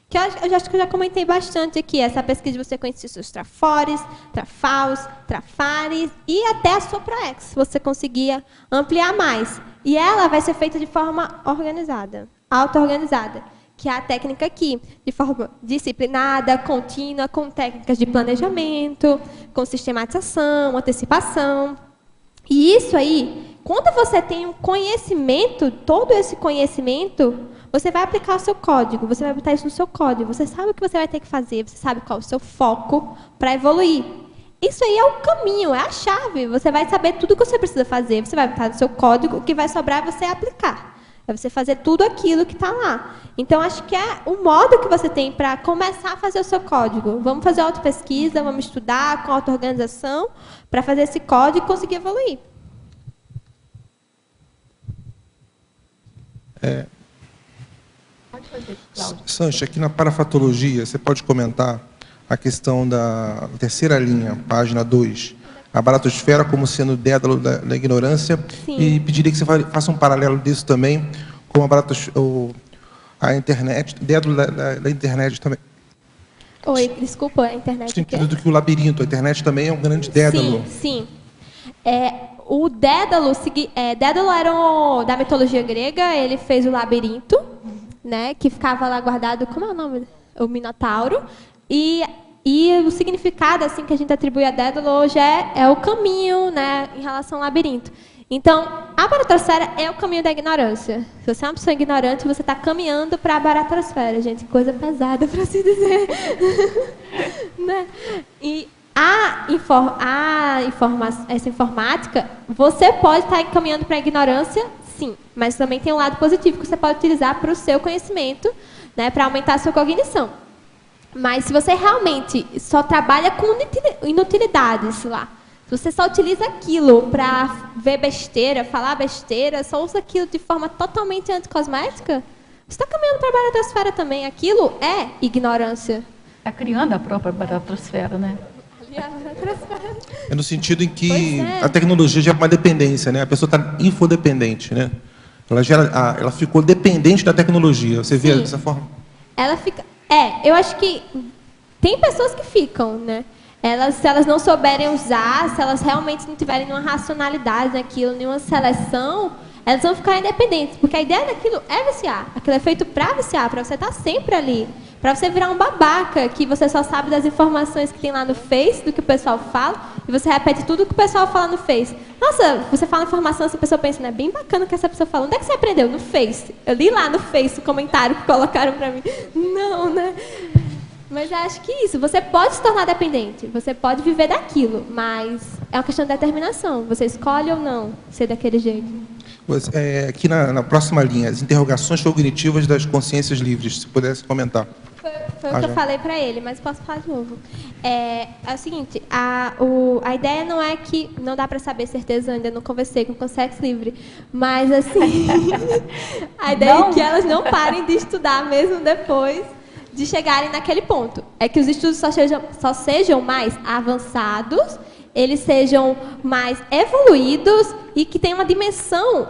Que eu acho que eu já comentei bastante aqui. Essa pesquisa de você conhecer seus trafores, trafaus, trafares e até a sua proex. Você conseguia ampliar mais. E ela vai ser feita de forma organizada, auto-organizada, que é a técnica aqui, de forma disciplinada, contínua, com técnicas de planejamento, com sistematização, antecipação. E isso aí, quando você tem um conhecimento, todo esse conhecimento, você vai aplicar o seu código, você vai botar isso no seu código, você sabe o que você vai ter que fazer, você sabe qual é o seu foco para evoluir. Isso aí é o caminho, é a chave. Você vai saber tudo o que você precisa fazer, você vai botar no seu código, o que vai sobrar é você aplicar. É você fazer tudo aquilo que está lá. Então, acho que é o modo que você tem para começar a fazer o seu código. Vamos fazer autopesquisa, vamos estudar com auto-organização para fazer esse código e conseguir evoluir. Pode fazer, Cláudio. Sancha, aqui na parafatologia, você pode comentar a questão da terceira linha, página 2, a baratosfera como sendo dédalo da ignorância. Sim. E pediria que você faça um paralelo disso também com a internet, dédalo da internet também. Oi, desculpa, a internet. No sentido do que o labirinto, a internet também é um grande dédalo. Sim. O dédalo, dédalo era da mitologia grega, ele fez o labirinto, né, que ficava lá guardado, como é o nome? O Minotauro. E o significado assim que a gente atribui a Dédalo hoje é o caminho, né, em relação ao labirinto. Então, a baratosfera é o caminho da ignorância. Se você é uma pessoa ignorante, você está caminhando para a baratosfera, gente. Coisa pesada para se dizer. Né? E essa informática, você pode estar caminhando para a ignorância, sim. Mas também tem um lado positivo que você pode utilizar para o seu conhecimento, né, para aumentar a sua cognição. Mas se você realmente só trabalha com inutilidades lá, se você só utiliza aquilo para ver besteira, falar besteira, só usa aquilo de forma totalmente anticosmética, você está caminhando para a baratosfera também. Aquilo é ignorância. Está criando a própria baratosfera, né? É no sentido em que a tecnologia gera uma dependência, né? A pessoa está infodependente, né? Ela ficou dependente da tecnologia. Você vê dessa forma? Ela fica... eu acho que tem pessoas que ficam, né? Se elas não souberem usar, se elas realmente não tiverem nenhuma racionalidade naquilo, nenhuma seleção, elas vão ficar independentes. Porque a ideia daquilo é viciar. Aquilo é feito para viciar, para você estar sempre ali. Para você virar um babaca, que você só sabe das informações que tem lá no Face, do que o pessoal fala, e você repete tudo o que o pessoal fala no Face. Nossa, você fala informação, essa pessoa pensa, né? Bem bacana o que essa pessoa fala. Onde é que você aprendeu? No Face. Eu li lá no Face o comentário que colocaram para mim. Não, né? Mas eu acho que isso, você pode se tornar dependente, você pode viver daquilo, mas é uma questão de determinação. Você escolhe ou não ser daquele jeito. Aqui na próxima linha, as interrogações cognitivas das consciências livres, se pudesse comentar. Foi o que eu falei para ele, mas posso falar de novo. É o seguinte, a ideia não é que, não dá para saber certeza, eu ainda não conversei com o Consciência Livre, mas assim, a ideia é que elas não parem de estudar mesmo depois de chegarem naquele ponto. É que os estudos só sejam mais avançados, eles sejam mais evoluídos e que tenham uma dimensão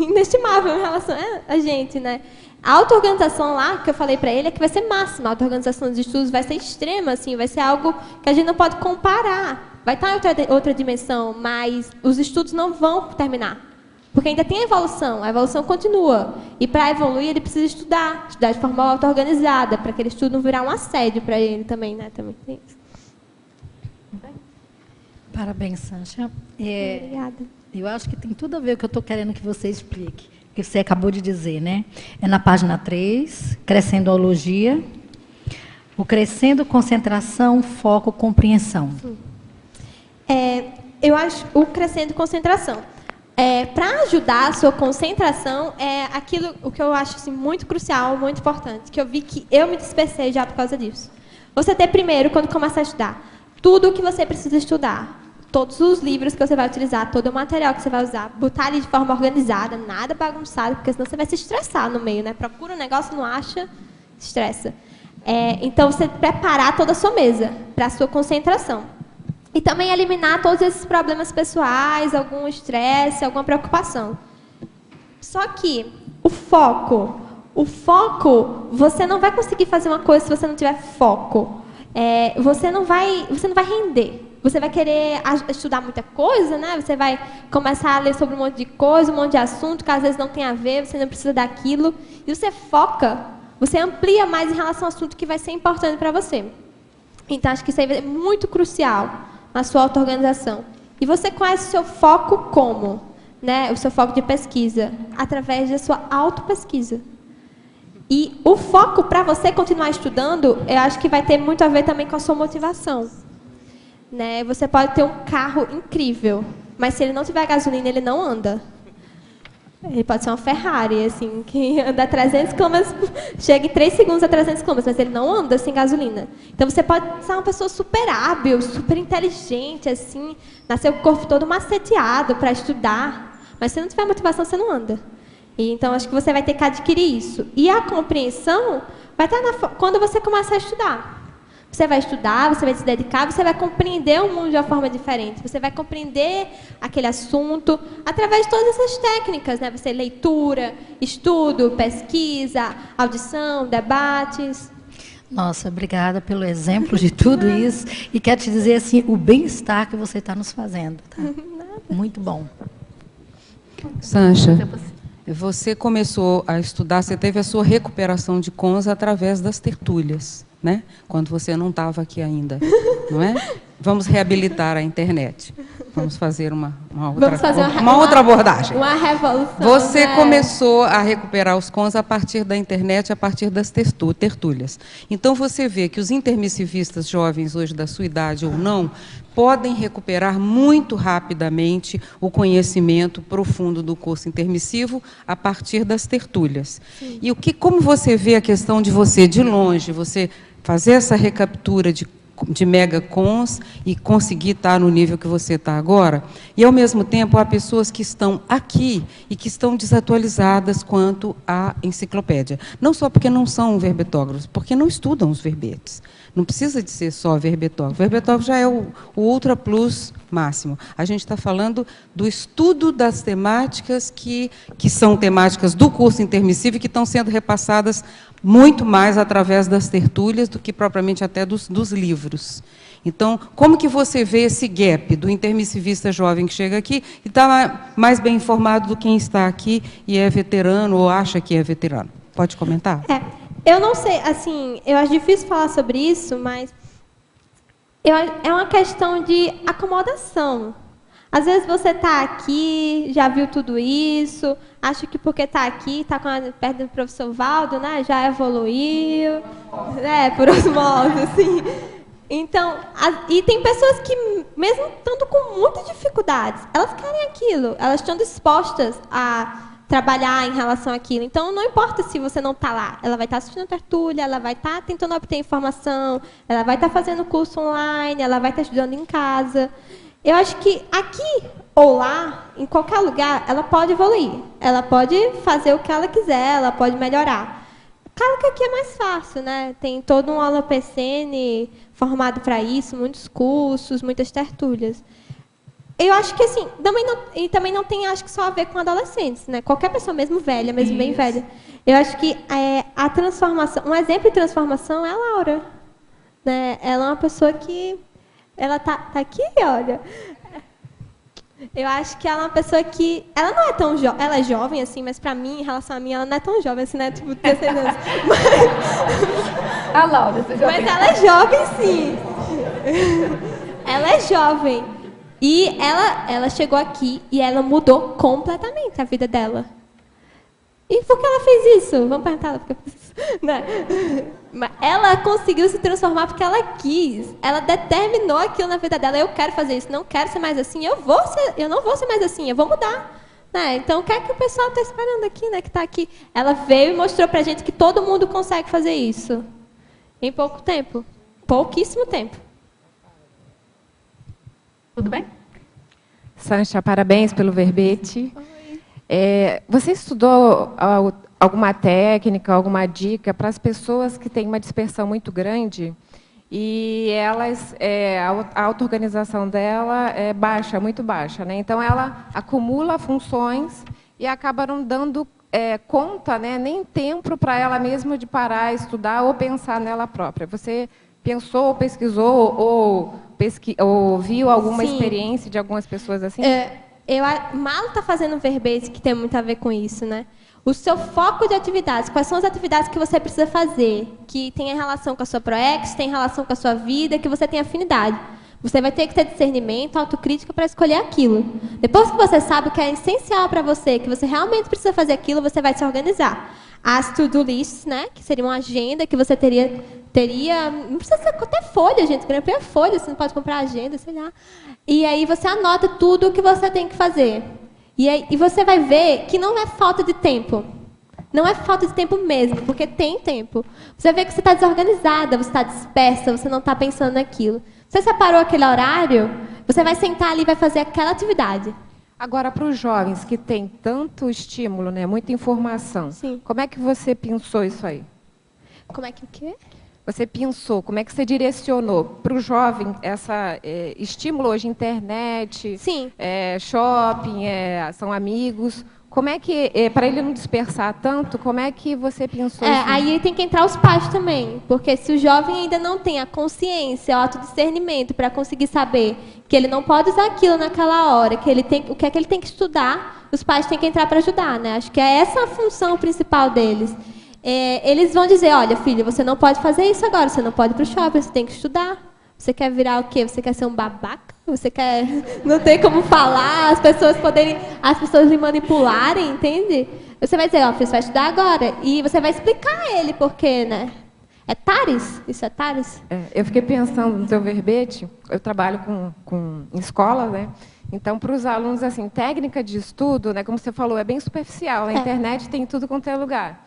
inestimável em relação a gente, né? A auto-organização lá, que eu falei para ele, é que vai ser máxima. A auto-organização dos estudos vai ser extrema, assim, vai ser algo que a gente não pode comparar. Vai estar em outra dimensão, mas os estudos não vão terminar. Porque ainda tem a evolução continua. E para evoluir, ele precisa estudar de forma auto-organizada, para aquele estudo não virar um assédio para ele também, né? Também tem isso. Parabéns, Sancha. Obrigada. Eu acho que tem tudo a ver com o que eu estou querendo que você explique, que você acabou de dizer, né? É na página 3, Crescendologia, o crescendo, concentração, foco, compreensão. Eu acho o crescendo, concentração. Para ajudar a sua concentração, o que eu acho assim, muito crucial, muito importante, que eu vi que eu me dispersei já por causa disso. Você ter primeiro, quando começar a estudar, tudo o que você precisa estudar, todos os livros que você vai utilizar, todo o material que você vai usar, botar ali de forma organizada, nada bagunçado, porque senão você vai se estressar no meio, né? Procura um negócio, não acha, estressa. Então, você preparar toda a sua mesa para a sua concentração. E também eliminar todos esses problemas pessoais, algum estresse, alguma preocupação. Só que o foco, você não vai conseguir fazer uma coisa se você não tiver foco. Você não vai render. Você vai querer estudar muita coisa, né? Você vai começar a ler sobre um monte de coisa, um monte de assunto que às vezes não tem a ver, você não precisa daquilo. E você foca, você amplia mais em relação ao assunto que vai ser importante para você. Então, acho que isso aí é muito crucial na sua auto-organização. E você conhece o seu foco como? Né? O seu foco de pesquisa, através da sua auto-pesquisa. E o foco para você continuar estudando, eu acho que vai ter muito a ver também com a sua motivação. Né? Você pode ter um carro incrível, mas se ele não tiver gasolina, ele não anda. Ele pode ser uma Ferrari, assim, que anda a 300 km, chega em 3 segundos a 300 km, mas ele não anda sem gasolina. Então, você pode ser uma pessoa super hábil, super inteligente, assim, nascer com o corpo todo maceteado para estudar, mas se não tiver motivação, você não anda. E, então, acho que você vai ter que adquirir isso. E a compreensão vai estar quando você começar a estudar. Você vai estudar, você vai se dedicar, você vai compreender o mundo de uma forma diferente. Você vai compreender aquele assunto através de todas essas técnicas, né? Você leitura, estudo, pesquisa, audição, debates. Nossa, obrigada pelo exemplo de tudo isso. E quero te dizer assim, o bem-estar que você está nos fazendo. Tá? Muito bom. Sancha, você começou a estudar, você teve a sua recuperação de Conza através das tertúlias. Né? Quando você não estava aqui ainda, não é? Vamos reabilitar a internet. Vamos fazer uma outra abordagem. Uma revolução. Você começou a recuperar os cons a partir da internet, a partir das tertúlias. Então, você vê que os intermissivistas jovens, hoje da sua idade ou não, podem recuperar muito rapidamente o conhecimento profundo do curso intermissivo a partir das tertúlias. Sim. E como você vê a questão de você, de longe, você fazer essa recaptura de de megacons e conseguir estar no nível que você está agora. E, ao mesmo tempo, há pessoas que estão aqui e que estão desatualizadas quanto à enciclopédia. Não só porque não são verbetógrafos, porque não estudam os verbetes. Não precisa de ser só verbetógrafo. Verbetógrafo já é o ultra plus máximo. A gente está falando do estudo das temáticas que são temáticas do curso intermissivo e que estão sendo repassadas muito mais através das tertúlias do que propriamente até dos livros. Então, como que você vê esse gap do intermissivista jovem que chega aqui e está mais bem informado do que quem está aqui e é veterano ou acha que é veterano? Pode comentar? Eu não sei, assim, eu acho difícil falar sobre isso, mas é uma questão de acomodação. Às vezes você está aqui, já viu tudo isso, acha que porque está aqui, está perto do professor Valdo, né, já evoluiu, por osmose, assim. Então, e tem pessoas que, mesmo estando com muitas dificuldades, elas querem aquilo, elas estão dispostas a trabalhar em relação àquilo. Então, não importa se você não está lá, ela vai estar assistindo a tertúlia, ela vai estar tentando obter informação, ela vai estar fazendo curso online, ela vai estar estudando em casa. Eu acho que aqui ou lá, em qualquer lugar, ela pode evoluir, ela pode fazer o que ela quiser, ela pode melhorar. Claro que aqui é mais fácil, né? Tem todo um aula PCN formado para isso, muitos cursos, muitas tertúlias. Eu acho que, assim, também não tem, acho que só a ver com adolescentes, né? Qualquer pessoa, mesmo velha, mesmo bem velha. Eu acho que a transformação, um exemplo de transformação é a Laura, né? Ela é uma pessoa que, ela tá aqui, olha. Eu acho que ela é uma pessoa que, ela não é tão jovem, ela é jovem, assim, mas pra mim, em relação a mim, ela não é tão jovem, assim, né? Tipo, 16 anos. A Laura, você já mas ela é jovem, sim. Ela é jovem. E ela chegou aqui e ela mudou completamente a vida dela. E por que ela fez isso? Vamos perguntar ela por que ela fez isso. Mas ela conseguiu se transformar porque ela quis. Ela determinou aquilo na vida dela. Eu quero fazer isso, não quero ser mais assim. Eu não vou ser mais assim, eu vou mudar. Né? Então, o que é que o pessoal está esperando aqui, né? Que está aqui. Ela veio e mostrou pra gente que todo mundo consegue fazer isso. Em pouco tempo. Pouquíssimo tempo. Tudo bem? Sancha, parabéns pelo verbete. Você estudou alguma técnica, alguma dica para as pessoas que têm uma dispersão muito grande e elas, a auto-organização dela é baixa, muito baixa, né? Então, ela acumula funções e acaba não dando conta, né, nem tempo para ela mesma de parar, estudar ou pensar nela própria. Você pensou ou pesquisou ou viu alguma experiência de algumas pessoas assim? Malo está fazendo verbete que tem muito a ver com isso, né? O seu foco de atividades, quais são as atividades que você precisa fazer, que tem relação com a sua ProEx, tem relação com a sua vida, que você tem afinidade. Você vai ter que ter discernimento, autocrítica para escolher aquilo. Depois que você sabe o que é essencial para você, que você realmente precisa fazer aquilo, você vai se organizar. As to-do lists, né, que seria uma agenda que você teria, não precisa ser até folha, gente, grampeia folha, você não pode comprar agenda, sei lá. E aí você anota tudo o que você tem que fazer. E você vai ver que não é falta de tempo. Não é falta de tempo mesmo, porque tem tempo. Você vai ver que você está desorganizada, você está dispersa, você não está pensando naquilo. Você separou aquele horário, você vai sentar ali e vai fazer aquela atividade. Agora, para os jovens que têm tanto estímulo, né, muita informação, como é que você pensou isso aí? Como é que o quê? Você pensou, como é que você direcionou para o jovem essa estímulo hoje, internet, shopping, são amigos, como é que, para ele não dispersar tanto, como é que você pensou isso? Aí tem que entrar os pais também, porque se o jovem ainda não tem a consciência, o autodiscernimento para conseguir saber que ele não pode usar aquilo naquela hora, que ele tem, o que é que ele tem que estudar, os pais têm que entrar para ajudar, né? Acho que é essa a função principal deles. Eles vão dizer, olha, filho, você não pode fazer isso agora, você não pode ir para o shopping, você tem que estudar. Você quer virar o quê? Você quer ser um babaca? Você quer não ter como falar, as pessoas lhe manipularem, entende? Você vai dizer, ó, filho, você vai estudar agora. E você vai explicar a ele por quê, né? É TARES? Isso é TARES? Eu fiquei pensando no seu verbete, eu trabalho em escola, né? Então, para os alunos, assim, técnica de estudo, né, como você falou, é bem superficial. Na internet tem tudo quanto é lugar.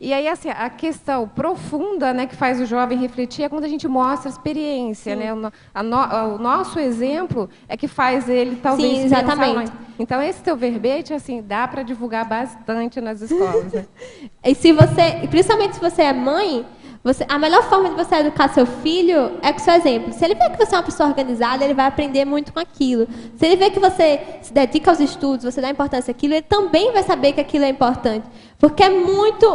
E aí, assim, a questão profunda, né, que faz o jovem refletir é quando a gente mostra a experiência, né? O nosso exemplo é que faz ele talvez Sim, exatamente. pensar mais. Então, esse teu verbete, assim, dá para divulgar bastante nas escolas, né? E principalmente se você é mãe, a melhor forma de você educar seu filho é com o seu exemplo. Se ele vê que você é uma pessoa organizada, ele vai aprender muito com aquilo. Se ele vê que você se dedica aos estudos, você dá importância àquilo, ele também vai saber que aquilo é importante. Porque é muito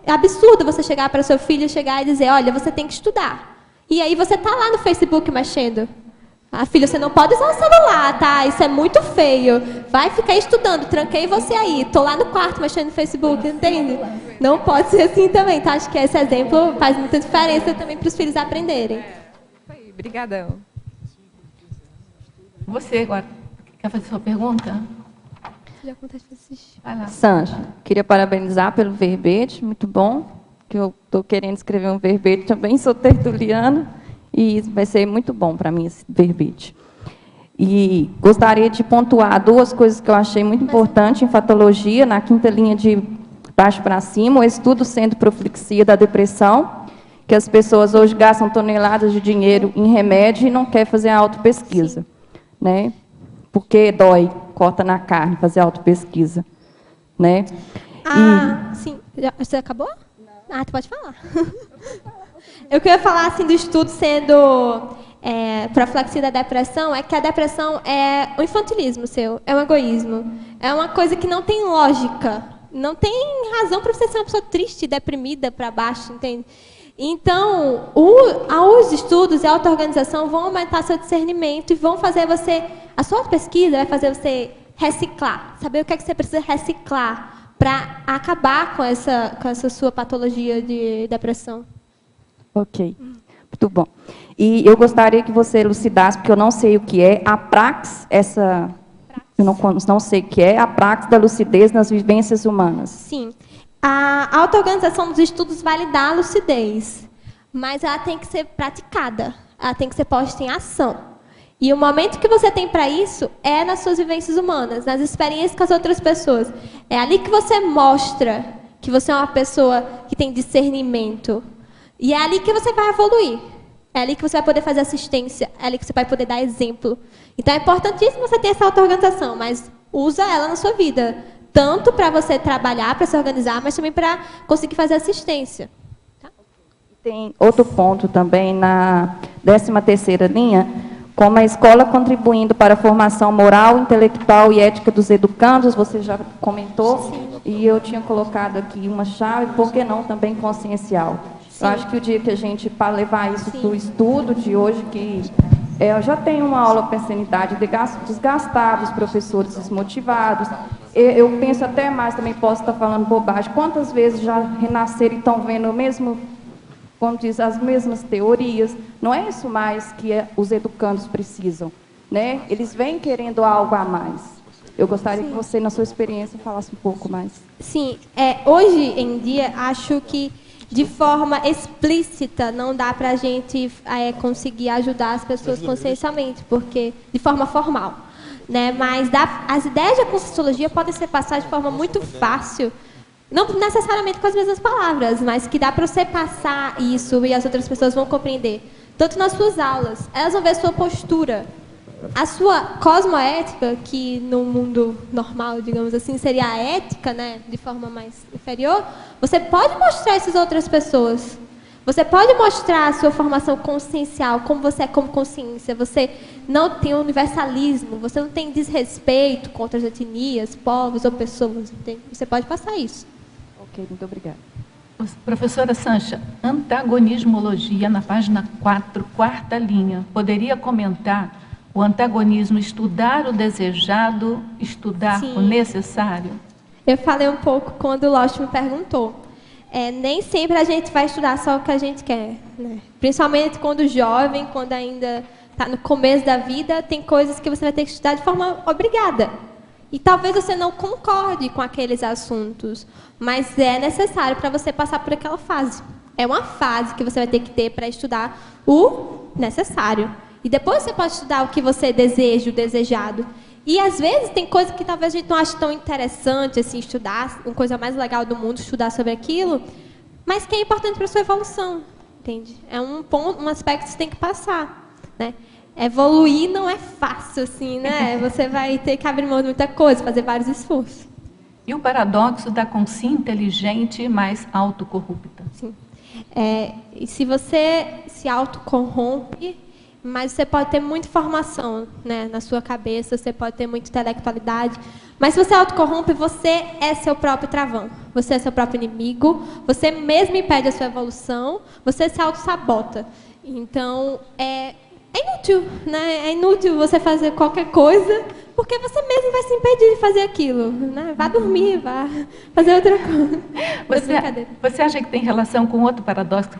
absurdo você chegar para seu filho e dizer, olha, você tem que estudar. E aí você está lá no Facebook mexendo. Ah, filho, você não pode usar o celular, tá? Isso é muito feio. Vai ficar estudando, tranquei você aí. Tô lá no quarto mexendo no Facebook, entende? Não pode ser assim também, tá? Acho que esse exemplo faz muita diferença também para os filhos aprenderem. Obrigadão. Você agora quer fazer sua pergunta? Vai lá. Sancha, queria parabenizar pelo verbete, muito bom, que eu estou querendo escrever um verbete, também sou tertuliana, e vai ser muito bom para mim esse verbete. E gostaria de pontuar duas coisas que eu achei muito importantes em fatologia, na quinta linha de baixo para cima, o estudo sendo profilaxia da depressão, que as pessoas hoje gastam toneladas de dinheiro em remédio e não querem fazer a autopesquisa, né? Porque dói, corta na carne, fazer autopesquisa, né? Sim. Você acabou? Não. Tu pode falar. Eu queria falar assim do estudo sendo profilaxia da depressão, é que a depressão é o infantilismo seu, é um egoísmo, é uma coisa que não tem lógica, não tem razão para você ser uma pessoa triste, deprimida, para baixo, entende? Então, os estudos e a auto-organização vão aumentar seu discernimento e vão fazer você... A sua pesquisa vai fazer você reciclar, saber o que é que você precisa reciclar para acabar com essa sua patologia de depressão. Ok, muito bom. E eu gostaria que você elucidasse, porque eu não sei o que é, a praxis, eu não sei o que é, a praxis da lucidez nas vivências humanas. Sim. A auto-organização dos estudos vai lhe dar a lucidez, mas ela tem que ser praticada, ela tem que ser posta em ação. E o momento que você tem para isso é nas suas vivências humanas, nas experiências com as outras pessoas. É ali que você mostra que você é uma pessoa que tem discernimento. E é ali que você vai evoluir. É ali que você vai poder fazer assistência, é ali que você vai poder dar exemplo. Então é importantíssimo você ter essa auto-organização, mas usa ela na sua vida. Tanto para você trabalhar, para se organizar, mas também para conseguir fazer assistência. Tá? Tem outro ponto também, na 13ª linha, como a escola contribuindo para a formação moral, intelectual e ética dos educandos, você já comentou, sim. E eu tinha colocado aqui uma chave, por que não também consciencial? Sim. Eu acho que o dia que a gente, para levar isso para o estudo de hoje, que eu já tenho uma aula para a sanidade desgastados, professores desmotivados, eu penso até mais, também posso estar falando bobagem, quantas vezes já renasceram e estão vendo o mesmo, como diz, as mesmas teorias, não é isso mais que os educandos precisam, né? Eles vêm querendo algo a mais. Eu gostaria que você, na sua experiência, falasse um pouco mais. Sim, hoje em dia, acho que de forma explícita não dá para a gente conseguir ajudar as pessoas consciencialmente, porque de forma formal, né? Mas as ideias da conscienciologia podem ser passadas de forma muito fácil, não necessariamente com as mesmas palavras, mas que dá para você passar isso e as outras pessoas vão compreender. Tanto nas suas aulas, elas vão ver a sua postura. A sua cosmoética, que no mundo normal, digamos assim, seria a ética, né, de forma mais inferior, você pode mostrar essas outras pessoas. Você pode mostrar a sua formação consciencial, como você é como consciência. Você não tem universalismo, você não tem desrespeito contra as etnias, povos ou pessoas. Entende? Você pode passar isso. Ok, muito obrigada. Professora Sancha, antagonismologia, na página 4, 4ª linha. Poderia comentar o antagonismo, estudar o desejado, estudar o necessário? Eu falei um pouco quando o Lost me perguntou. Nem sempre a gente vai estudar só o que a gente quer, né? Principalmente quando jovem, quando ainda está no começo da vida, tem coisas que você vai ter que estudar de forma obrigada. E talvez você não concorde com aqueles assuntos, mas é necessário para você passar por aquela fase. É uma fase que você vai ter que ter para estudar o necessário. E depois você pode estudar o que você deseja, o desejado. E, às vezes, tem coisa que talvez a gente não ache tão interessante, assim, estudar, uma coisa mais legal do mundo, estudar sobre aquilo, mas que é importante para a sua evolução, entende? É um ponto, um aspecto que você tem que passar, né? Evoluir não é fácil, assim, né? Você vai ter que abrir mão de muita coisa, fazer vários esforços. E o paradoxo da consciência inteligente mais autocorrupta. Sim. E se você se autocorrompe, mas você pode ter muita informação, né, na sua cabeça, você pode ter muita intelectualidade, mas se você autocorrompe, você é seu próprio travão, você é seu próprio inimigo, você mesmo impede a sua evolução, você se autossabota. Então, é inútil, né? É inútil você fazer qualquer coisa, porque você mesmo vai se impedir de fazer aquilo, né? Vá dormir, vá fazer outra coisa. Você acha que tem relação com outro paradoxo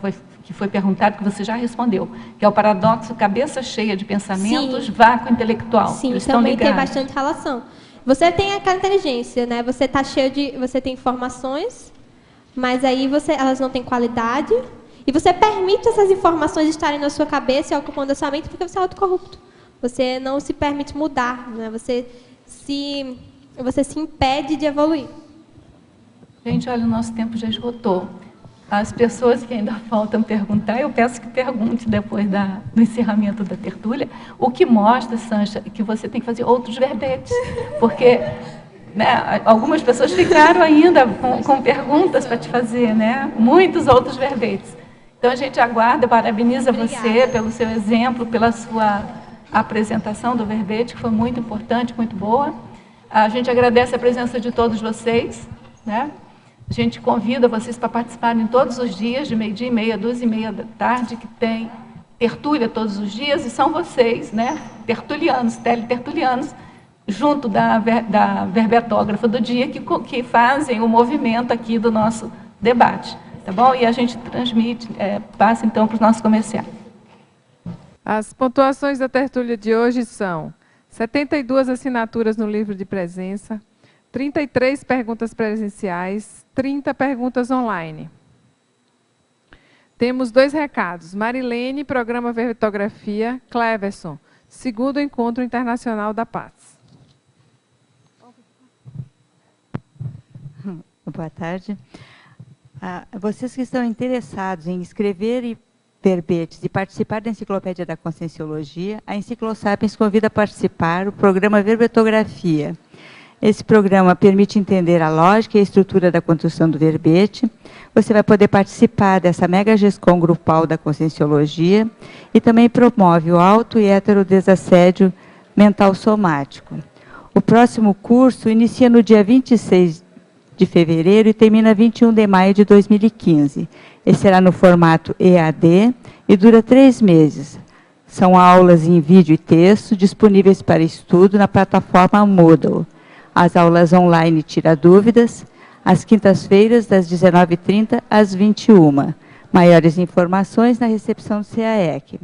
que foi perguntado, que você já respondeu, que é o paradoxo cabeça cheia de pensamentos, Sim. Vácuo intelectual? Sim, Eles também estão tem ligados. bastante relação. Você tem aquela inteligência, né? Você tá cheio de, você tem informações, mas aí elas não têm qualidade. E você permite essas informações estarem na sua cabeça e ocupando a sua mente porque você é autocorrupto. Você não se permite mudar, né? Você se impede de evoluir. Gente, olha, o nosso tempo já esgotou. As pessoas que ainda faltam perguntar, eu peço que pergunte depois do encerramento da tertúlia, o que mostra, Sancha, que você tem que fazer outros verbetes. Porque, né, algumas pessoas ficaram ainda com perguntas para te fazer, né? Muitos outros verbetes. Então, a gente aguarda, parabeniza você pelo seu exemplo, pela sua apresentação do verbete, que foi muito importante, muito boa. A gente agradece a presença de todos vocês, né? A gente convida vocês para participarem todos os dias, de 12h30, 2h30 da tarde, que tem tertúlia todos os dias, e são vocês, né? Tertulianos, teletertulianos, junto da verbetógrafa do dia, que fazem o movimento aqui do nosso debate. Tá bom? E a gente transmite, passa então para os nossos comerciais. As pontuações da tertúlia de hoje são 72 assinaturas no livro de presença, 33 perguntas presenciais, 30 perguntas online. Temos 2 recados. Marilene, programa Verbetografia, Cleverson, 2º Encontro Internacional da Paz. Boa tarde. Vocês que estão interessados em escrever verbetes e participar da Enciclopédia da Conscienciologia, a Enciclosapiens convida a participar o programa Verbetografia. Esse programa permite entender a lógica e a estrutura da construção do verbete. Você vai poder participar dessa mega GESCOM grupal da Conscienciologia e também promove o auto e heterodesassédio mental somático. O próximo curso inicia no dia 26 de fevereiro e termina 21 de maio de 2015. Ele será no formato EAD e dura 3 meses. São aulas em vídeo e texto disponíveis para estudo na plataforma Moodle. As aulas online tira dúvidas, às quintas-feiras, das 19h30 às 21h. Maiores informações na recepção do CAEC.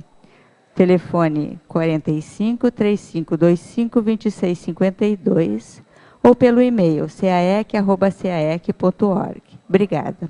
Telefone 45 3525 2652 ou pelo e-mail caec@caec.org. Obrigada.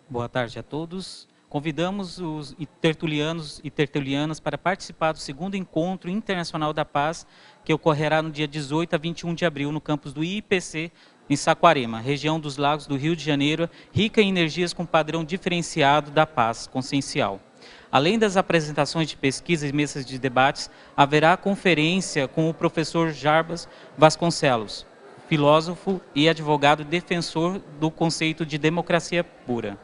Boa tarde a todos. Convidamos os tertulianos e tertulianas para participar do 2º Encontro Internacional da Paz, que ocorrerá no dia 18 a 21 de abril, no campus do IIPC, em Saquarema, região dos Lagos do Rio de Janeiro, rica em energias com padrão diferenciado da paz consciencial. Além das apresentações de pesquisa e mesas de debates, haverá conferência com o professor Jarbas Vasconcelos, filósofo e advogado defensor do conceito de democracia pura.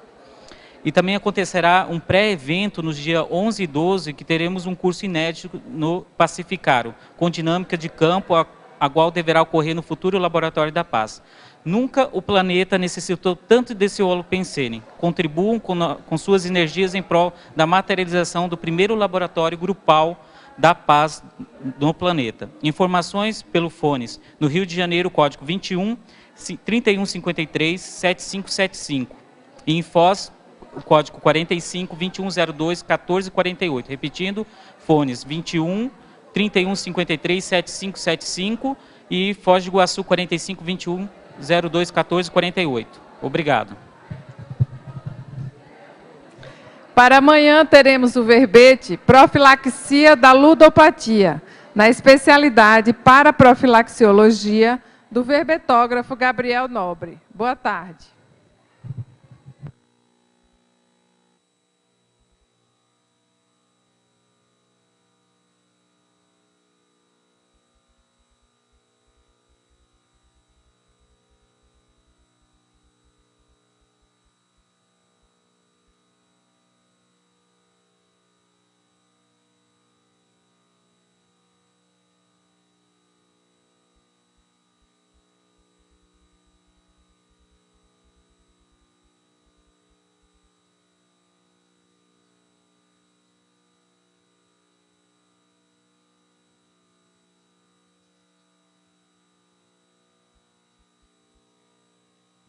E também acontecerá um pré-evento nos dias 11 e 12, que teremos um curso inédito no Pacificaro, com dinâmica de campo, a qual deverá ocorrer no futuro Laboratório da Paz. Nunca o planeta necessitou tanto desse holopensene. Contribuam com suas energias em prol da materialização do primeiro laboratório grupal da paz no planeta. Informações pelo fones. No Rio de Janeiro, código 21 3153 7575. E em Foz, o código 45 2102 1448. Repetindo, fones 21 3153 7575 e Foz do Iguaçu 45 21 02 14 48. Obrigado. Para amanhã teremos o verbete Profilaxia da Ludopatia, na especialidade Paraprofilaxiologia, do verbetógrafo Gabriel Nobre. Boa tarde.